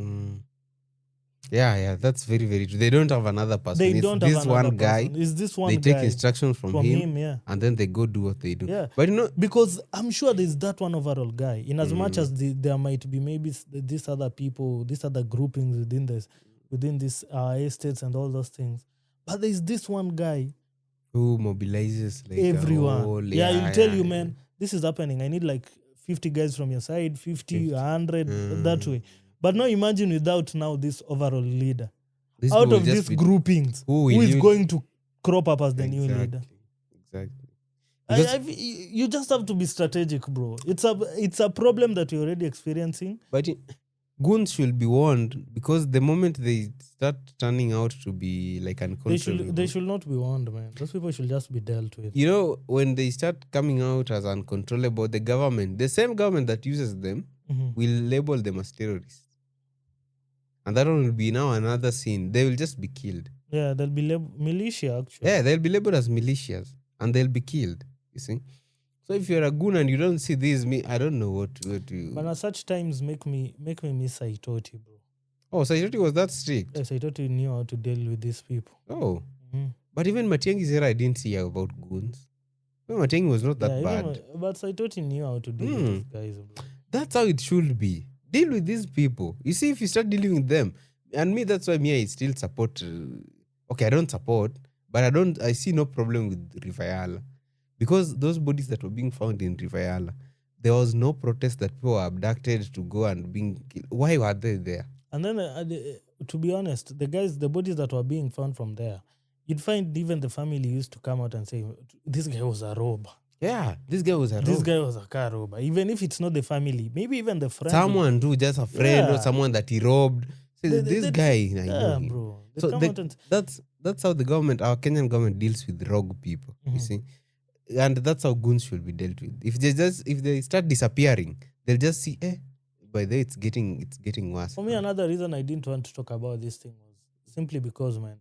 Yeah, that's very, very true. They don't have another person. They It's don't this have another one guy. person. It's this one They guy take instructions from him, yeah. and then they go do what they do. Yeah. But because I'm sure there's that one overall guy. In as much as there might be maybe these other people, these other groupings within these estates and all those things, but there's this one guy who mobilizes like everyone. He'll tell you, man, this is happening. I need like 50 guys from your side, 50, 100, that way. But now imagine without now this overall leader. Out of these groupings, who is going to crop up as the new leader? Exactly. You just have to be strategic, bro. It's a problem that you're already experiencing. But goons should be warned, because the moment they start turning out to be like uncontrollable, they should not be warned, man. Those people should just be dealt with. You know, when they start coming out as uncontrollable, the same government that uses them, will label them as terrorists. And that one will be now another scene. They will just be killed. Yeah, they'll be militia, actually. Yeah, they'll be labeled as militias, and they'll be killed, you see. So if you're a goon and you don't see these, I don't know what to. But at such times make me miss Saitoti, bro. Oh, Saitoti was that strict? Yeah, Saitoti knew how to deal with these people. Oh. But even Matiangi's era, I didn't see about goons. Matiangi was not that bad. But Saitoti knew how to deal with these guys, bro. That's how it should be. Deal with these people. You see, if you start dealing with them, and me, that's why I still support. Okay, I don't support, but I see no problem with Rivayala. Because those bodies that were being found in Rivayala, there was no protest that people were abducted to go and being killed. Why were they there? And then, to be honest, the bodies that were being found from there, you'd find even the family used to come out and say, this guy was a robber. Yeah, this guy was a robber. This guy was a car robber. Even if it's not the family, maybe even the friend. Someone too, just a friend or someone that he robbed. This guy, I know him. Bro. So that's how the government, our Kenyan government, deals with rogue people. You see, and that's how goons should be dealt with. If they start disappearing, they'll just see, by the way, it's getting worse. For me, another reason I didn't want to talk about this thing was simply because, man,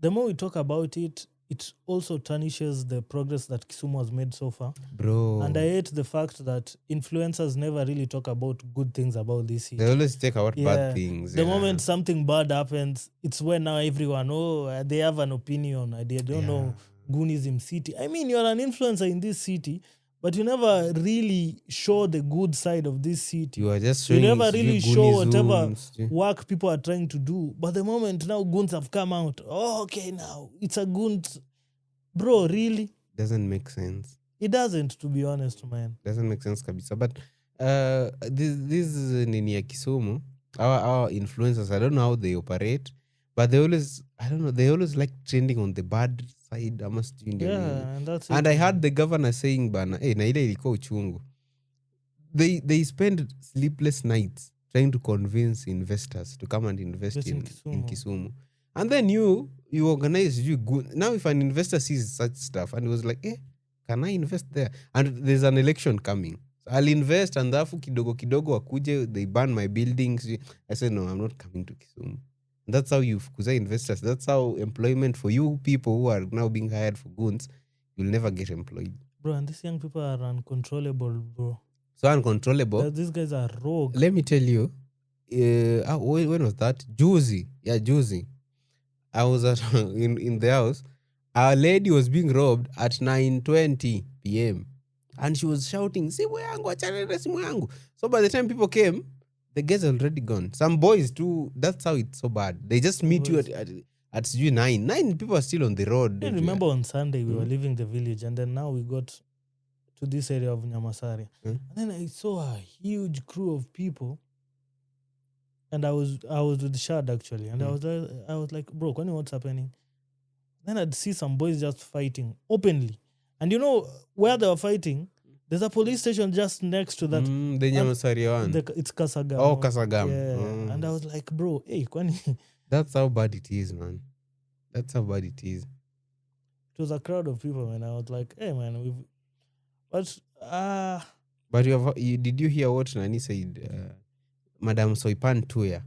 the more we talk about it, it also tarnishes the progress that Kisumu has made so far. Bro. And I hate the fact that influencers never really talk about good things about this city. They always take out bad things. The moment something bad happens, it's when now everyone, they have an opinion. They don't know Goonism city. I mean, you're an influencer in this city, but you never really show the good side of this city. You are just showing. You never really show whatever work people are trying to do. But the moment now goons have come out, okay, now it's a goon. Bro, really? Doesn't make sense. It doesn't, to be honest, man. Doesn't make sense, kabisa. But this nini ya Kisumu, our influencers, I don't know how they operate, but they always like trending on the bad side. And I heard the governor saying, bana, na ile ilikuwa uchungu. They spend sleepless nights trying to convince investors to come and invest in Kisumu. And then you organize, now if an investor sees such stuff and he was like, can I invest there? And there's an election coming. So I'll invest, and therefore kidogo wakuje, they burn my buildings. I said, no, I'm not coming to Kisumu. And that's how you fukuza investors. That's how employment for you people who are now being hired for goons, you'll never get employed. Bro, and these young people are uncontrollable, bro. So uncontrollable. These guys are rogue. Let me tell you, when was that? Juicy. Yeah, Juicy. I was in the house. A lady was being robbed at 9:20 p.m. And she was shouting, simu yangu, achanene simu yangu. So by the time people came, the guys are already gone. Some boys too, that's how it's so bad. They just meet you at 9. 9 people are still on the road. I remember on Sunday we were leaving the village, and then now we got to this area of Nyamasari. And then I saw a huge crew of people. And I was with Shad, actually. And I was like, bro, what's happening? Then I'd see some boys just fighting openly. And you know where they were fighting? There's a police station just next to that. The Nyamasari one. It's Kasagam. Oh, Kasagam. Yeah. And I was like, bro, hey, that's how bad it is, man. That's how bad it is. It was a crowd of people, and I was like, hey, man, But did you hear what Nani said? Madam Soipan Tuya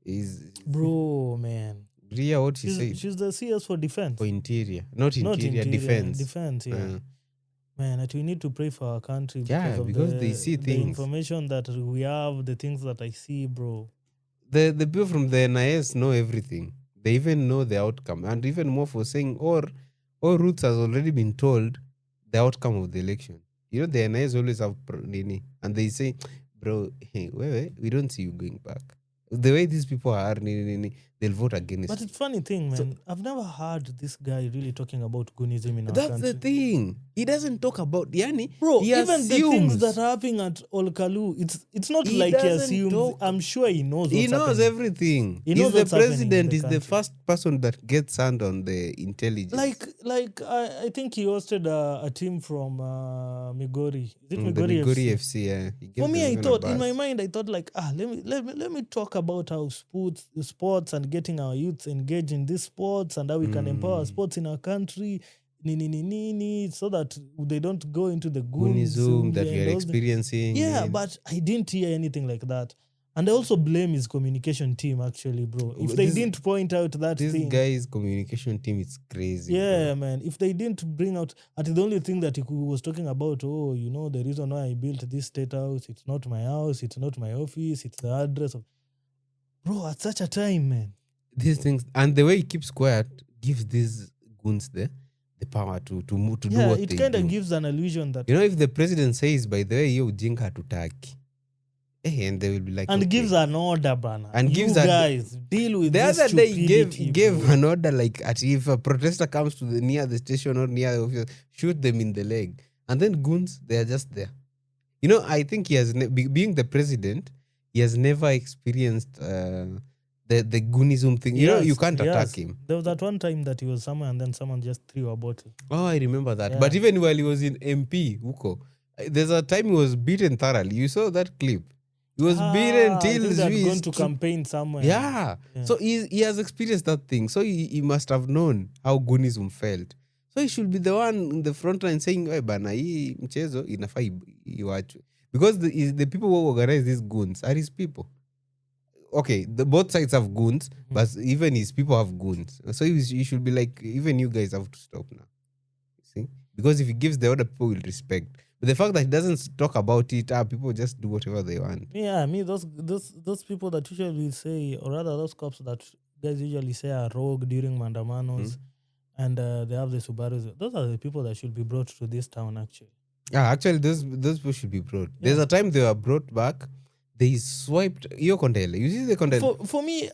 is Bro, man. Did you hear what she said? She's the CS for defense. For interior, not interior, defense. Defense, yeah. Man, that we need to pray for our country because they see the things. information that we have, the things that I see, bro. The people from the NIS know everything. They even know the outcome, and even more for saying, or Roots has already been told the outcome of the election. You know, the NIS always have Nini, and they say, bro, hey, wait, we don't see you going back. The way these people are, they'll vote against. But it's funny thing, man. So, I've never heard this guy really talking about Gunism in our country. That's the thing. He doesn't talk about Yani. Bro, he even assumes. The things that are happening at Olkalu, it's not he like he assumes. I'm sure he knows what's He knows happening. Everything. He knows the president. He's the first person that gets hand on the intelligence. Like I think he hosted a team from Migori. Is it Migori the Migori FC? FC, yeah. For me, I thought in my mind, like, let me talk about how sports and getting our youths engaged in these sports and how we can empower sports in our country. So that they don't go into the Goonism that we are experiencing. Yeah, but I didn't hear anything like that. And I also blame his communication team, actually, bro. If they didn't point out that this thing... This guy's communication team is crazy. Yeah, bro. Man. If they didn't bring out... the only thing that he was talking about, the reason why I built this state house, it's not my house, it's not my office, it's the address of... Bro, at such a time, man. These things... And the way he keeps quiet gives these goons the power to do what they do. Yeah, it kind of gives an illusion that... You know, if the president says, by the way, you jinka tutaki, and they will be like... And gives an order, bana. And you gives guys, deal with this The other day, he gave an order, like, if a protester comes to near the station or near the office, shoot them in the leg. And then goons, they are just there. You know, I think he has... being the president, he has never experienced... the Goonism thing. You know, you can't attack him. There was that one time that he was somewhere and then someone just threw a bottle. Oh, I remember that. Yeah. But even while he was in MP, Huko, there's a time he was beaten thoroughly. You saw that clip. He was beaten till he had gone to campaign somewhere. Yeah. So he has experienced that thing. So he must have known how Goonism felt. So he should be the one in the front line saying, hey, bana, hii mchezo inafaa iwachwe. Because the people who organize these goons are his people. Okay, both sides have goons, but even his people have goons. So he should be like, even you guys have to stop now. See? Because if he gives the order, people will respect. But the fact that he doesn't talk about it, people just do whatever they want. Yeah, those people that usually say, or rather those cops that guys usually say are rogue during mandamanos, and they have the Subarus. Those are the people that should be brought to this town, actually. Yeah, actually, those people should be brought. Yeah. There's a time they were brought back. They swiped your Condela. You see the Condela? For me,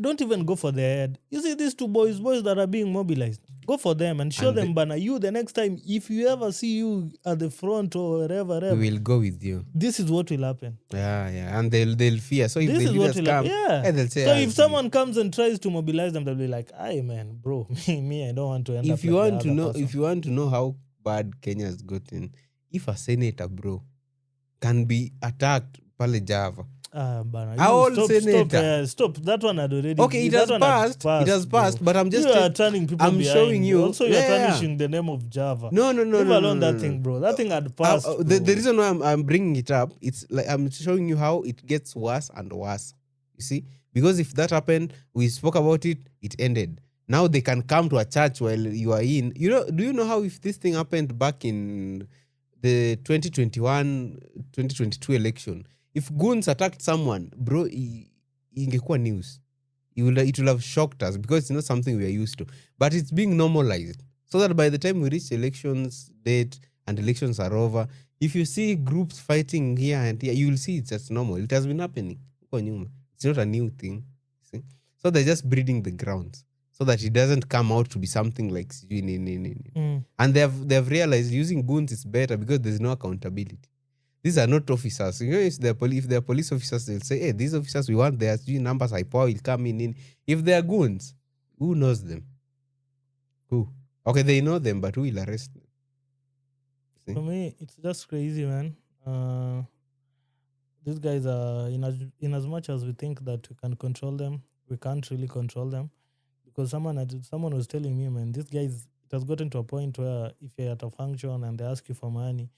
don't even go for their head. You see these two boys that are being mobilized. Go for them and show them, Bana, you the next time, if you ever see you at the front or wherever, we will go with you. This is what will happen. Yeah. And they'll fear. So if the leaders come, they'll say... So if someone comes and tries to mobilize them, they'll be like, "Aye, man, bro, me, I don't want to end up like the other person." If you want to know how bad Kenya has gotten, if a senator, bro, can be attacked pale Java. Stop. That one had already... Okay, it has passed, but I'm just... You are turning people behind. Showing you. Also, you're tarnishing the name of Java. No. Leave alone that thing, bro. That thing had passed. The reason why I'm bringing it up, it's like I'm showing you how it gets worse and worse. You see? Because if that happened, we spoke about it, it ended. Now they can come to a church while you are in. You know, do you know how if this thing happened back in the 2021-2022 election, if goons attacked someone, bro, ingekuwa news. It will have shocked us because it's not something we are used to. But it's being normalized. So that by the time we reach elections date and elections are over, if you see groups fighting here and here, you will see it's just normal. It has been happening. It's not a new thing. See? So they're just breeding the grounds so that it doesn't come out to be something like... And they have realized using goons is better because there's no accountability. These are not officers. You know, if they're police officers, they'll say, hey, these officers, we want their numbers, IPOA will come in. If they're goons, who knows them? Who? Okay, they know them, but who will arrest them? See? For me, it's just crazy, man. These guys are, in as much as we think that we can control them, we can't really control them. Because someone was telling me, man, these guys, it has gotten to a point where if you're at a function and they ask you for money,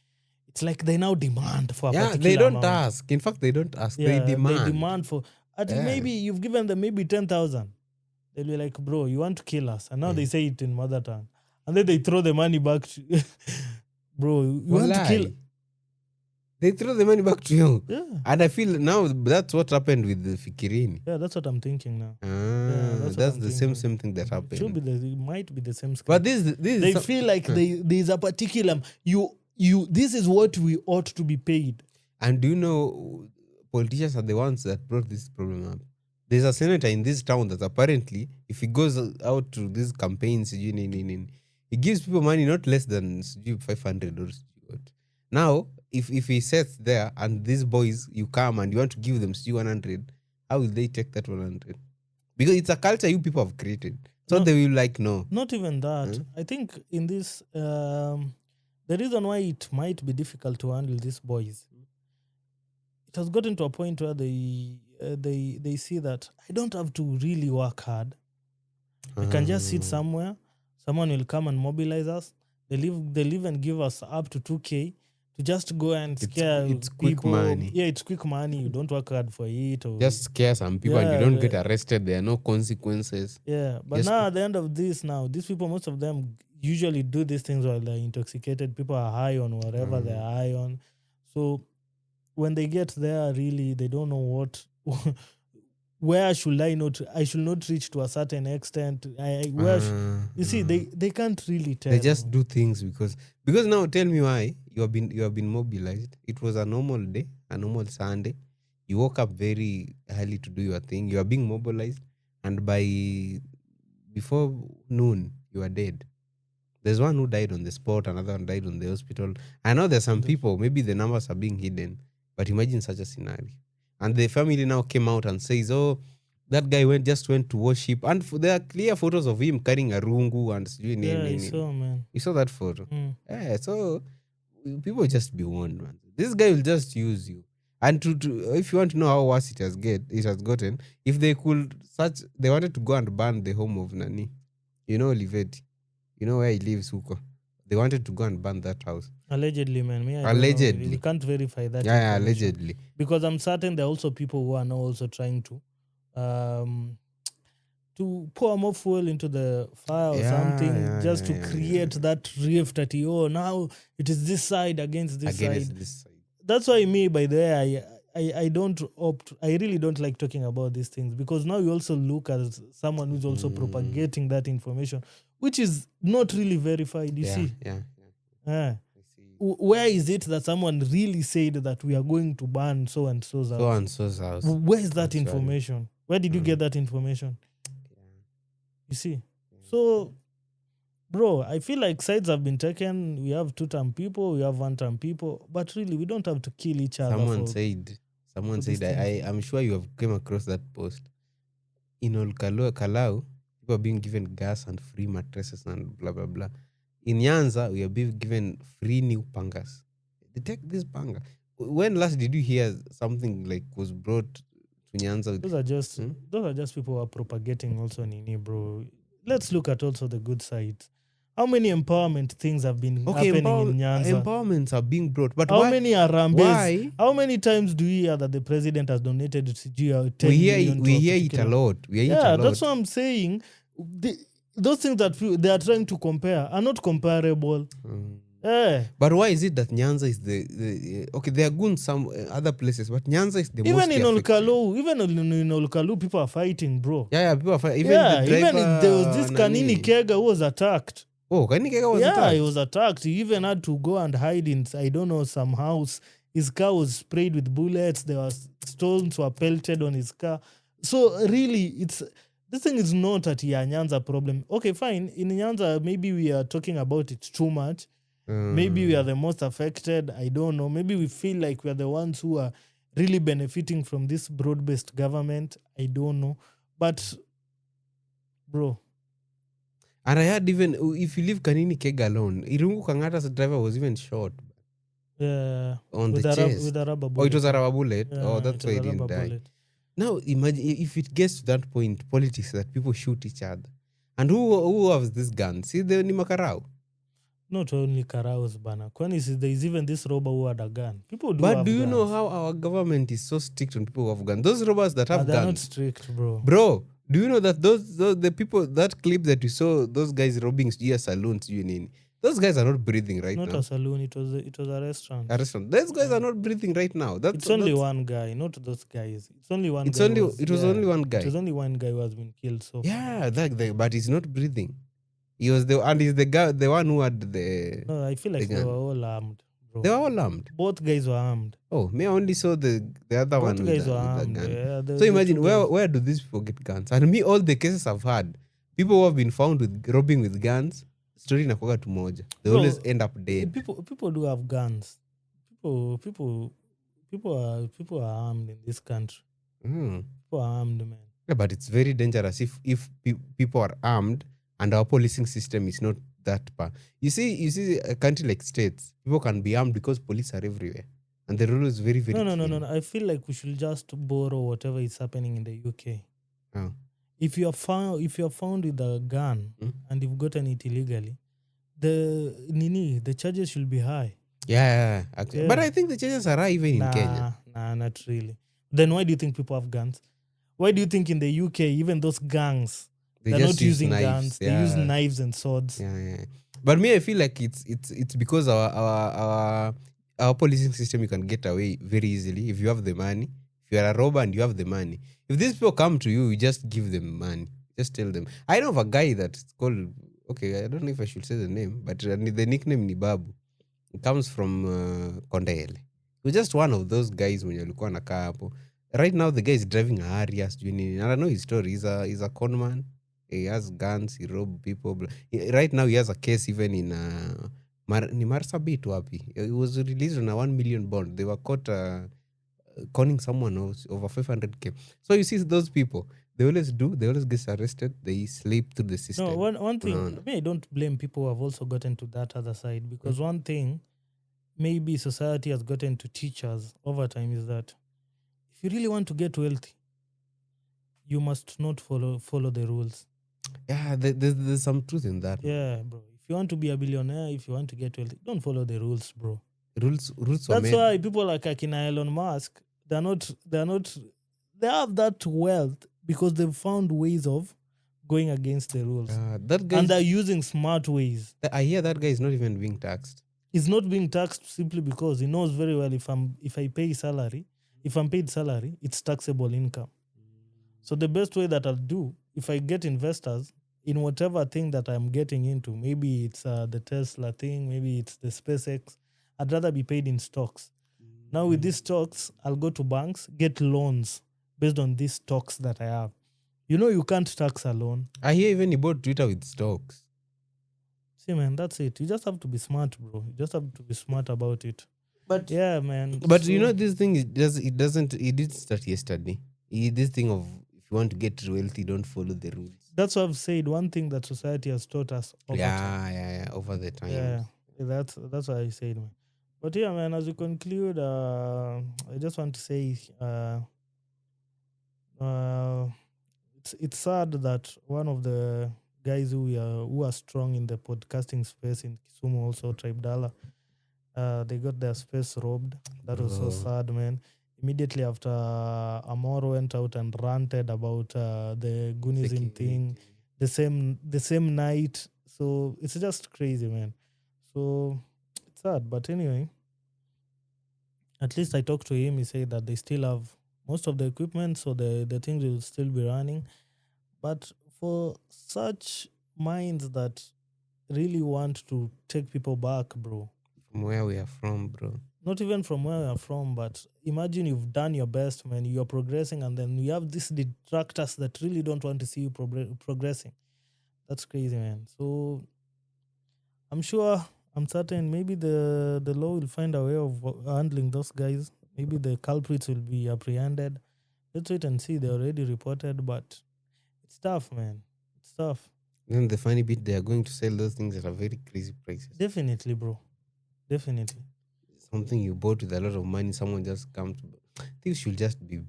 it's like they now demand for a Yeah, particular they don't amount. ask. In fact, they don't ask. Yeah, they demand. They demand for maybe you've given them maybe 10,000. They'll be like, bro, you want to kill us, and now they say it in mother tongue, and then they throw the money back to bro. You want to kill? They throw the money back to you. Yeah. And I feel now that's what happened with the Fikirini. Yeah, that's what I'm thinking now. That's the same thing that happened. It might be the same script. But this they feel like there's a particular this is what we ought to be paid. And do you know, politicians are the ones that brought this problem up. There's a senator in this town that apparently, if he goes out to these campaigns, he gives people money not less than 500 or what. Now, if he sits there and these boys, you come and you want to give them 100, how will they take that 100? Because it's a culture you people have created. So they will like, no. Not even that. I think in this, the reason why it might be difficult to handle these boys, it has gotten to a point where they see that I don't have to really work hard. I can just sit somewhere. Someone will come and mobilize us. They'll even give us up to 2K to just go and scare it's people. Quick money. Yeah, it's quick money. You don't work hard for it. Or just scare some people and you don't get arrested. There are no consequences. Yeah, but now at the end of this, these people, most of them usually do these things while they're intoxicated. People are high on whatever they're high on. So when they get there, really, they don't know what... where should I not? I should not reach to a certain extent. You see, they can't really tell. They just do things because now tell me why you have been mobilized. It was a normal day, a normal Sunday. You woke up very early to do your thing. You are being mobilized, and before noon you are dead. There's one who died on the spot, another one died on the hospital. I know there's some people, maybe the numbers are being hidden, but imagine such a scenario. And the family now came out and says, oh, that guy just went to worship. And there are clear photos of him carrying a rungu and I saw, man. You saw that photo? Yeah, so people just be warned, man. This guy will just use you. And if you want to know how worse it has gotten, if they wanted to go and burn the home of Nani. You know Olivetti. You know where he lives, Huko. They wanted to go and burn that house. Allegedly, man. Allegedly. We can't verify that. Yeah, allegedly. Because I'm certain there are also people who are now also trying to pour more fuel into the fire or something, just to create that rift that, now it is this side against this side. That's why me, by the way, I really don't like talking about these things, because now you also look at someone who's also propagating that information, which is not really verified, you see. Where is it that someone really said that we are going to ban so and so's house? So and so's house. Where is that information? Where did you get that information? You see? So, bro, I feel like sides have been taken. We have two-term people, we have one-term people, but really, we don't have to kill each other. Someone said, I'm sure you have come across that post. In Kalau, people are being given gas and free mattresses and blah, blah, blah. In Nyanza, we are being given free new pangas. They take this panga. When last did you hear something like was brought to Nyanza? Those are just people who are propagating also Nini, bro. Let's look at also the good sides. How many empowerment things have been happening in Nyanza? Empowerments are being brought. But how many are Rambes? Why? How many times do we hear that the president has donated 10 million? We hear it a lot. That's what I'm saying. Those things that they are trying to compare are not comparable. But why is it that Nyanza is the okay? They are good some other places, but Nyanza is the most affected. Even in Olkalu, people are fighting, bro. Yeah, people are fighting. Even there was this Kanini Kega who was attacked. Oh, Kanini Kega was attacked? Yeah, he was attacked. He even had to go and hide in, I don't know, some house. His car was sprayed with bullets. There were stones were pelted on his car. So really, this thing is not a Nyanza problem. Okay, fine. In Nyanza, maybe we are talking about it too much. Maybe we are the most affected. I don't know. Maybe we feel like we are the ones who are really benefiting from this broad-based government. I don't know. But, bro. And I heard even, if you leave Kanini Kega alone, Irungu Kangata's driver was even shot. Yeah. On the chest. With a rubber bullet. Oh, it was a rubber bullet? Yeah, that's why he didn't die. Bullet. Now, imagine if it gets to that point, politics, that people shoot each other. And who has this gun? See, the Nimakarao. Not only Karaos bana. Kwani there is even this robber who had a gun. People do But have do you know guns. how our government is so strict on people who have guns? Those robbers that have They're not guns, strict, bro. bro. Do you know that those the people, that clip that you saw, those guys robbing saloons, those guys are not breathing right Not now. a saloon. It was a restaurant. A restaurant. Those guys are not breathing right now. It's only one guy, not those guys. It's only one guy. It was only one guy. It was only one guy who has been killed so far. Yeah, but he's not breathing. He was he's the guy, the one who had the. No, I feel like they were all armed, bro. They were all armed. Both guys were armed. Oh, me, I only saw the other one Both with guys were the armed. gun. Yeah, So imagine where do these people get guns? And me, all the cases I've had, people who have been found with robbing with guns, story inakuwaga tu moja. They always end up dead. People do have guns. People are armed in this country. People are armed, man. Yeah, but it's very dangerous if people are armed and our policing system is not that bad. You see a country like States, people can be armed because police are everywhere. And the rule is very, very No. I feel like we should just borrow whatever is happening in the UK. Oh. If you're found with a gun and you've gotten it illegally, the charges should be high. Yeah. But I think the charges are high even in Kenya. Nah, not really. Then why do you think people have guns? Why do you think in the UK, even those gangs, they're not using guns? They use knives and swords. Yeah. But me, I feel like it's because our policing system, you can get away very easily if you have the money. If you are a robber and you have the money, if these people come to you, you just give them money. Just tell them. I know of a guy that's called, okay, I don't know if I should say the name, but the nickname ni Babu. It comes from Kondele. He's just one of those guys when you're looking at hapo. Right now, the guy is driving a Harrier. I don't know his story. He's a con man. He has guns. He robbed people. Right now, he has a case even in Marsabit wapi. He was released on a 1 million bond. They were caught conning someone else over 500K. So you see those people, they always get arrested. They slip through the system. No, one thing, I don't blame people who have also gotten to that other side, because one thing maybe society has gotten to teach us over time is that if you really want to get wealthy, you must not follow the rules. Yeah, there's some truth in that. Yeah, bro. If you want to be a billionaire, if you want to get wealthy, don't follow the rules, bro. Rules That's why people like Akina Elon Musk, they have that wealth because they've found ways of going against the rules. And they're using smart ways. I hear that guy is not even being taxed. He's not being taxed simply because he knows very well if I'm paid salary, it's taxable income. So the best way that I'll do, if I get investors in whatever thing that I'm getting into, maybe it's the Tesla thing, maybe it's the SpaceX, I'd rather be paid in stocks. Now with these stocks, I'll go to banks, get loans based on these stocks that I have. You can't tax a loan. I hear even he bought Twitter with stocks. See, man, that's it. You just have to be smart, bro. You just have to be smart about it. But yeah, man. But this thing, it didn't start yesterday. This thing of, if you want to get wealthy, don't follow the rules. That's what I've said. One thing that society has taught us over time. Yeah, over the time. Yeah, that's what I said, man. But yeah, man, as we conclude, I just want to say it's sad that one of the guys who are strong in the podcasting space in Kisumu, also Tribe Dala, they got their space robbed. That was so sad, man. Immediately after Amoro went out and ranted about the Gunism thing, the same night. So it's just crazy, man. So it's sad, but anyway, at least I talked to him. He said that they still have most of the equipment, so the things will still be running. But for such minds that really want to take people back, bro. From where we are from, bro. Not even from where we are from, but imagine you've done your best, man. You're progressing, and then you have these detractors that really don't want to see you progressing. That's crazy, man. So I'm certain maybe the law will find a way of handling those guys. Maybe the culprits will be apprehended. Let's wait and see. They already reported, but it's tough, man. It's tough. Then the funny bit, they are going to sell those things at a very crazy prices. Definitely, bro. Definitely. Something you bought with a lot of money, someone just comes. Things should just be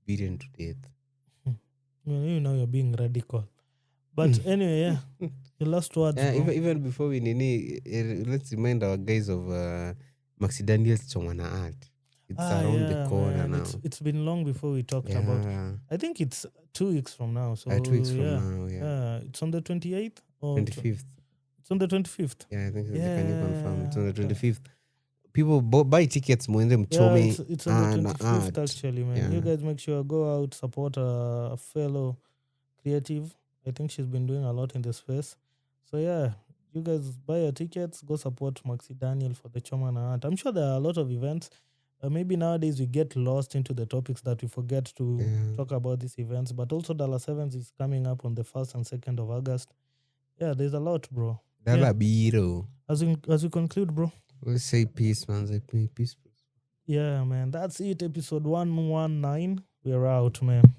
beaten to death. Now you're being radical. But anyway, yeah. Your last words, bro. Even before we let's remind our guys of Maxi Daniel's Chomana art. It's around the corner man. now. It's been long before we talked about. I think it's 2 weeks from now. So 2 weeks from now, it's on the 28th or 25th. It's on the 25th. Yeah, I think so. Can you confirm? It's on the 25th. People buy tickets. It's on the 25th actually, man. Yeah. You guys make sure go out, support a fellow creative. I think she's been doing a lot in the space. So yeah, you guys buy your tickets, go support Maxi Daniel for the Chomana art. I'm sure there are a lot of events. Maybe nowadays we get lost into the topics that we forget to talk about these events. But also Dallas Sevens is coming up on the 1st and 2nd of August. Yeah, there's a lot, bro. Biro. As we conclude, bro. Let's say peace, man. Peace. Yeah, man. That's it. Episode 119. We're out, man.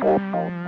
Oh.